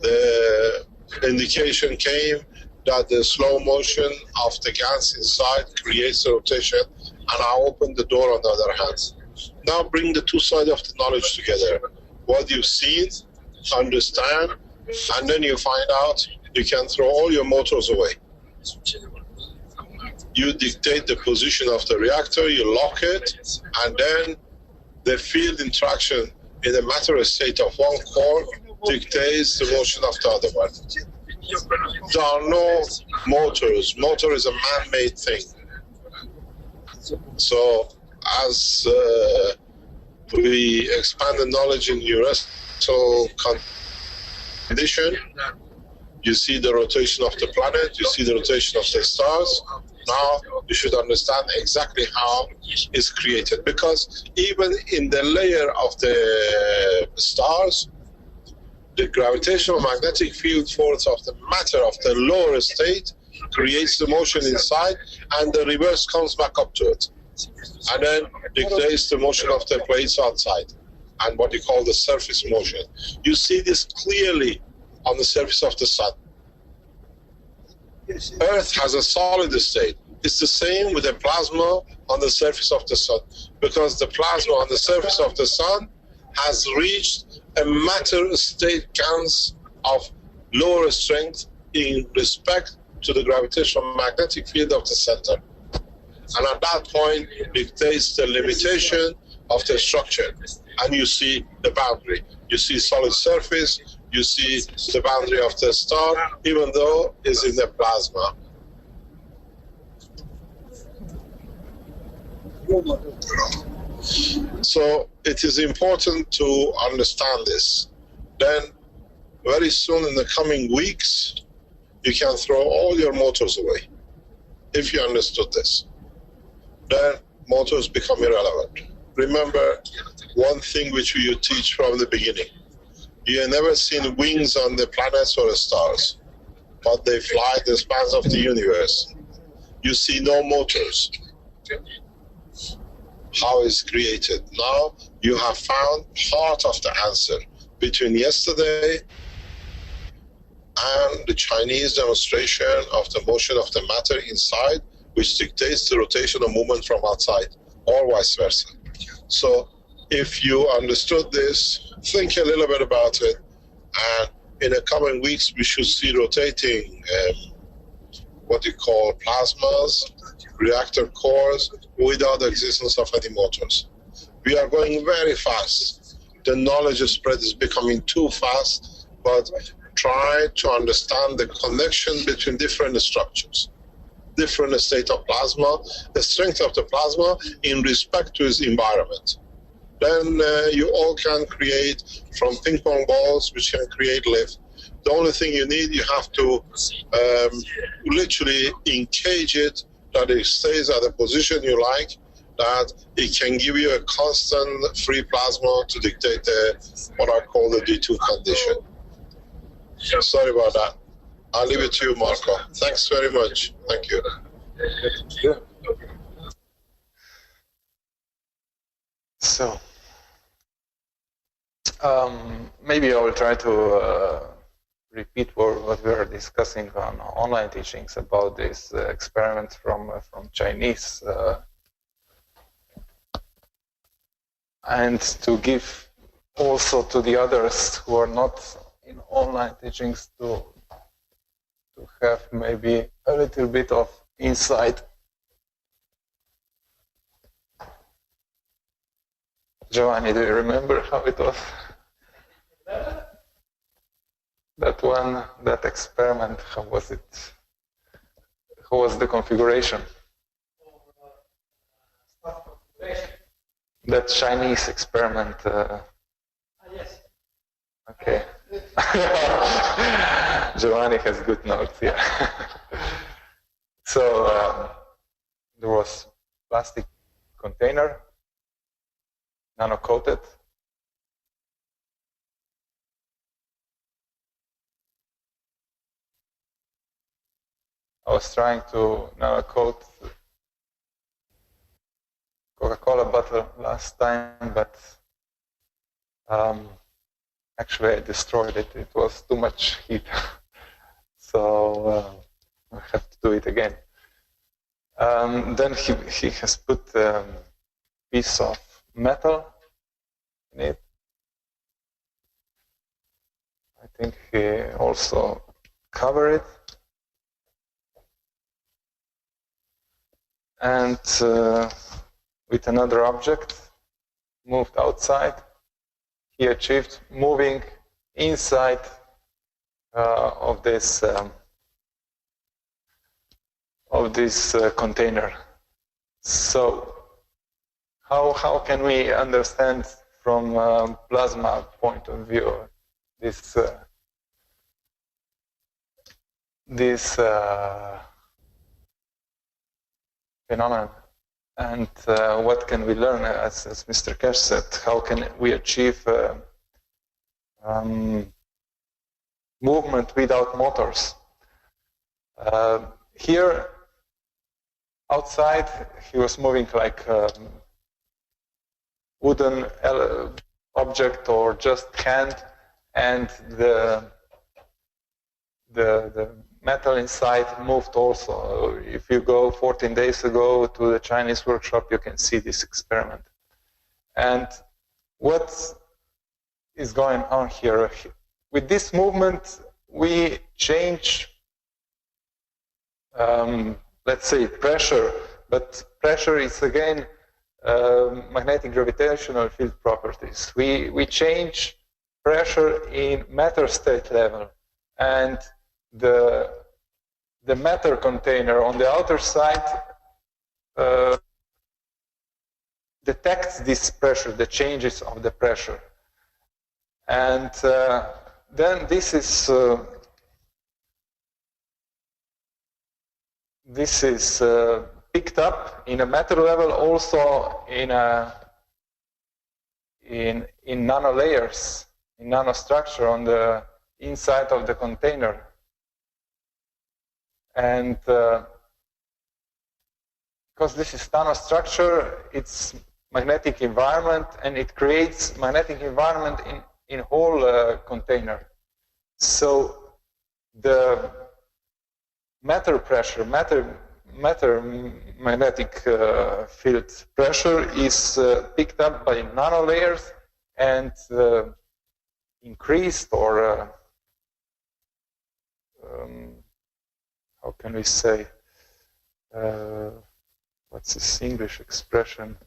the indication came that the slow motion of the gas inside creates the rotation, and I opened the door on the other hand. Now bring the two sides of the knowledge together. What you've seen, understand, and then you find out you can throw all your motors away. You dictate the position of the reactor, you lock it, and then the field interaction in the matter state of one core dictates the motion of the other one. There are no motors. Motor is a man-made thing. So as we expand the knowledge in universal condition, you see the rotation of the planet, you see the rotation of the stars. Now you should understand exactly how it's created, because even in the layer of the stars, the gravitational magnetic field force of the matter of the lower state creates the motion inside, and the reverse comes back up to it, and then dictates the motion of the plates outside, and what you call the surface motion. You see this clearly on the surface of the sun. Earth has a solid state. It's the same with the plasma on the surface of the sun, because the plasma on the surface of the sun has reached a matter state Gans of lower strength in respect to the gravitational magnetic field of the center. And at that point, it dictates the limitation of the structure. And you see the boundary. You see solid surface, you see the boundary of the star, even though it's in the plasma. So it is important to understand this. Then very soon in the coming weeks, you can throw all your motors away. If you understood this, then motors become irrelevant. Remember one thing which you teach from the beginning. You have never seen wings on the planets or the stars, but they fly the spans of the universe. You see no motors. How it's created. Now you have found part of the answer between yesterday and the Chinese demonstration of the motion of the matter inside, which dictates the rotational movement from outside, or vice versa. So if you understood this, think a little bit about it, and in the coming weeks we should see rotating what you call plasmas, reactor cores, without the existence of any motors. We are going very fast. The knowledge spread is becoming too fast, but try to understand the connection between different structures, different state of plasma, the strength of the plasma in respect to its environment. Then you all can create from ping pong balls, which can create lift. The only thing you need, you have to literally encage it, that it stays at the position you like, that it can give you a constant free plasma to dictate what I call the D2 condition. Sorry about that. I'll leave it to you, Marco. Thanks very much. Thank you. Yeah. So, maybe I will try to repeat what we were discussing on online teachings about this experiment from Chinese, and to give also to the others who are not in online teachings to have maybe a little bit of insight. Giovanni, do you remember how it was? That experiment, how was it? How was the configuration? That Chinese experiment. Yes. Okay. Giovanni has good notes, yeah. So there was plastic container, nano-coated. I was trying to nano-coat Coca-Cola bottle last time, but actually I destroyed it. It was too much heat. So I have to do it again. Then he has put a piece of metal in it. I think he also covered it. And with another object, moved outside. He achieved moving inside of this container. So how can we understand from plasma point of view this phenomenon, and what can we learn, as Mr. Cash said, how can we achieve movement without motors? Here outside he was moving like wooden object or just hand, and the metal inside moved also. If you go 14 days ago to the Chinese workshop, you can see this experiment. And what is going on here? With this movement, we change, let's say, pressure, but pressure is again magnetic gravitational field properties. We change pressure in matter state level, and the matter container on the outer side detects this pressure, the changes of the pressure, and then this is picked up in a matter level, also in nano layers, in nanostructure on the inside of the container. And because this is nanostructure, it's magnetic environment, and it creates magnetic environment in whole container. So the matter pressure, matter magnetic field pressure is picked up by nanolayers and increased, or how can we say, what's this English expression?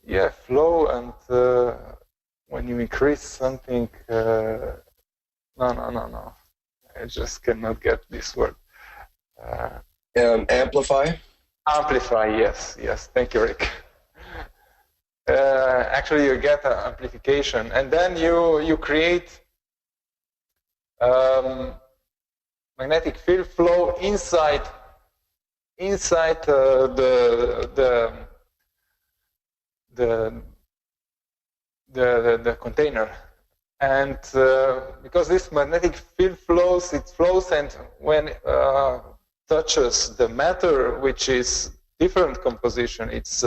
Yeah, flow, and when you increase something, no, I just cannot get this word. Amplify? Amplify, yes, thank you, Rick. Actually, you get amplification, and then you create magnetic field flow inside the container. And because this magnetic field flows, and when touches the matter, which is different composition, it's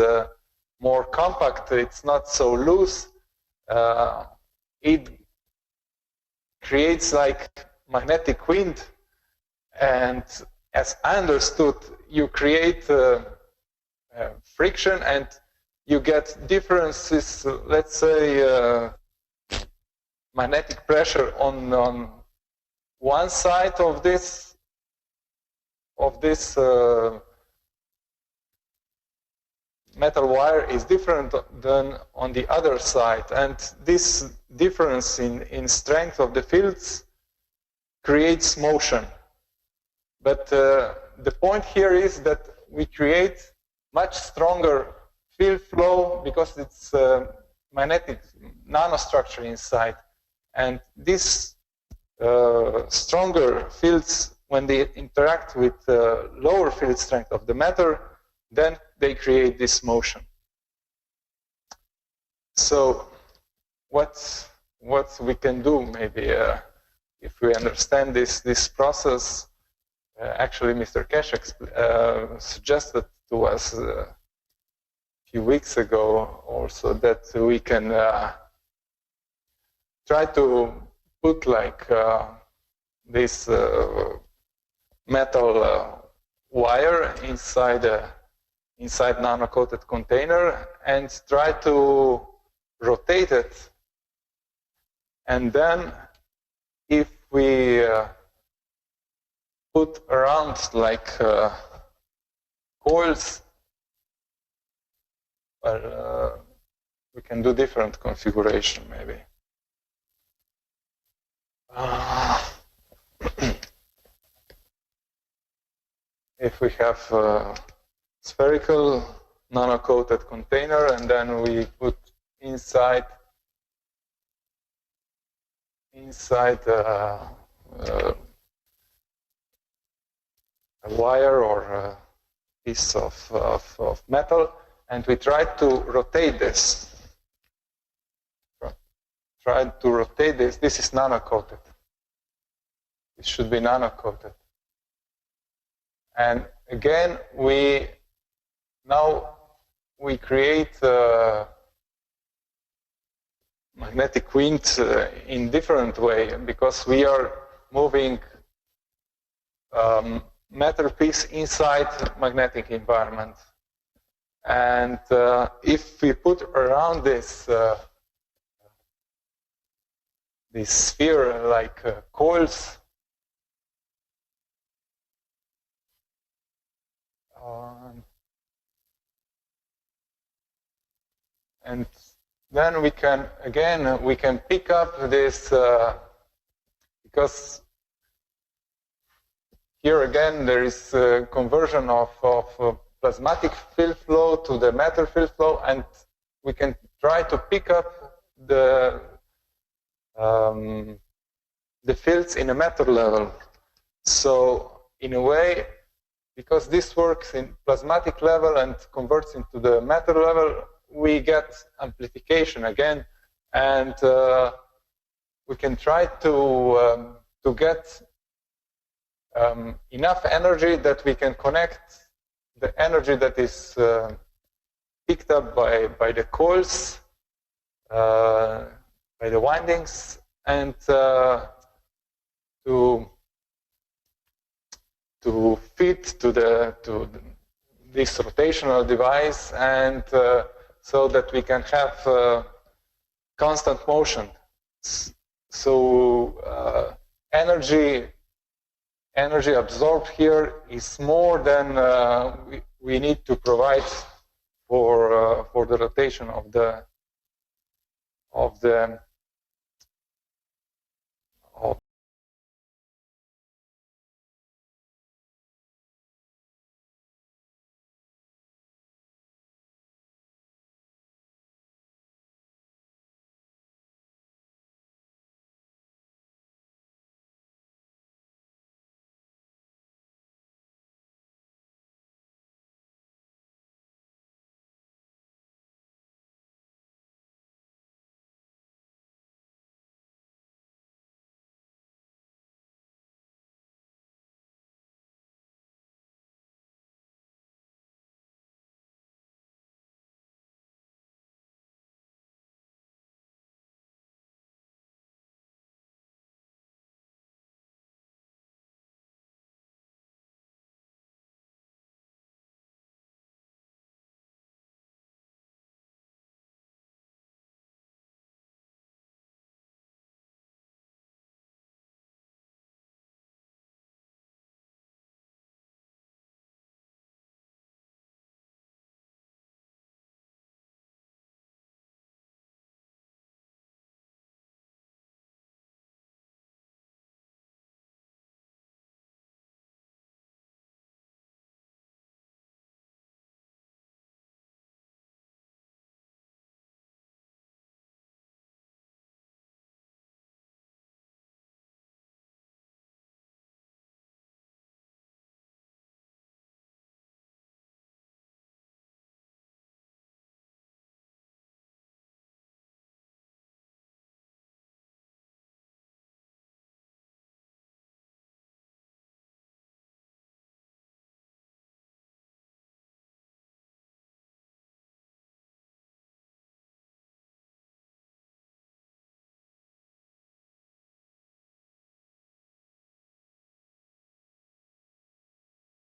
more compact, it's not so loose, it creates like magnetic wind. And as I understood, you create friction, and you get differences, let's say, magnetic pressure on one side of this metal wire is different than on the other side, and this difference in strength of the fields creates motion. But the point here is that we create much stronger field flow because it's magnetic nanostructure inside. And these stronger fields, when they interact with the lower field strength of the matter, then they create this motion. So what we can do, maybe, if we understand this process, actually Mr. Cash suggested to us a few weeks ago also that we can try to put like this metal wire inside nano-coated container and try to rotate it. And then if we put around like coils, we can do different configuration maybe. If we have a spherical nano-coated container, and then we put inside a wire or a piece of metal, and we try to rotate this. This is nano-coated. It should be nano-coated. And again, we create magnetic wind in different way, because we are moving metal piece inside magnetic environment. And if we put around this sphere like coils, and then we can pick up this, because here again there is a conversion of plasmatic field flow to the matter field flow, and we can try to pick up the fields in a matter level. So in a way, because this works in plasmatic level and converts into the matter level, we get amplification again, and we can try to get enough energy that we can connect the energy that is picked up by the coils, by the windings, and fit to this rotational device, and so that we can have constant motion. So energy absorbed here is more than we need to provide for the rotation of the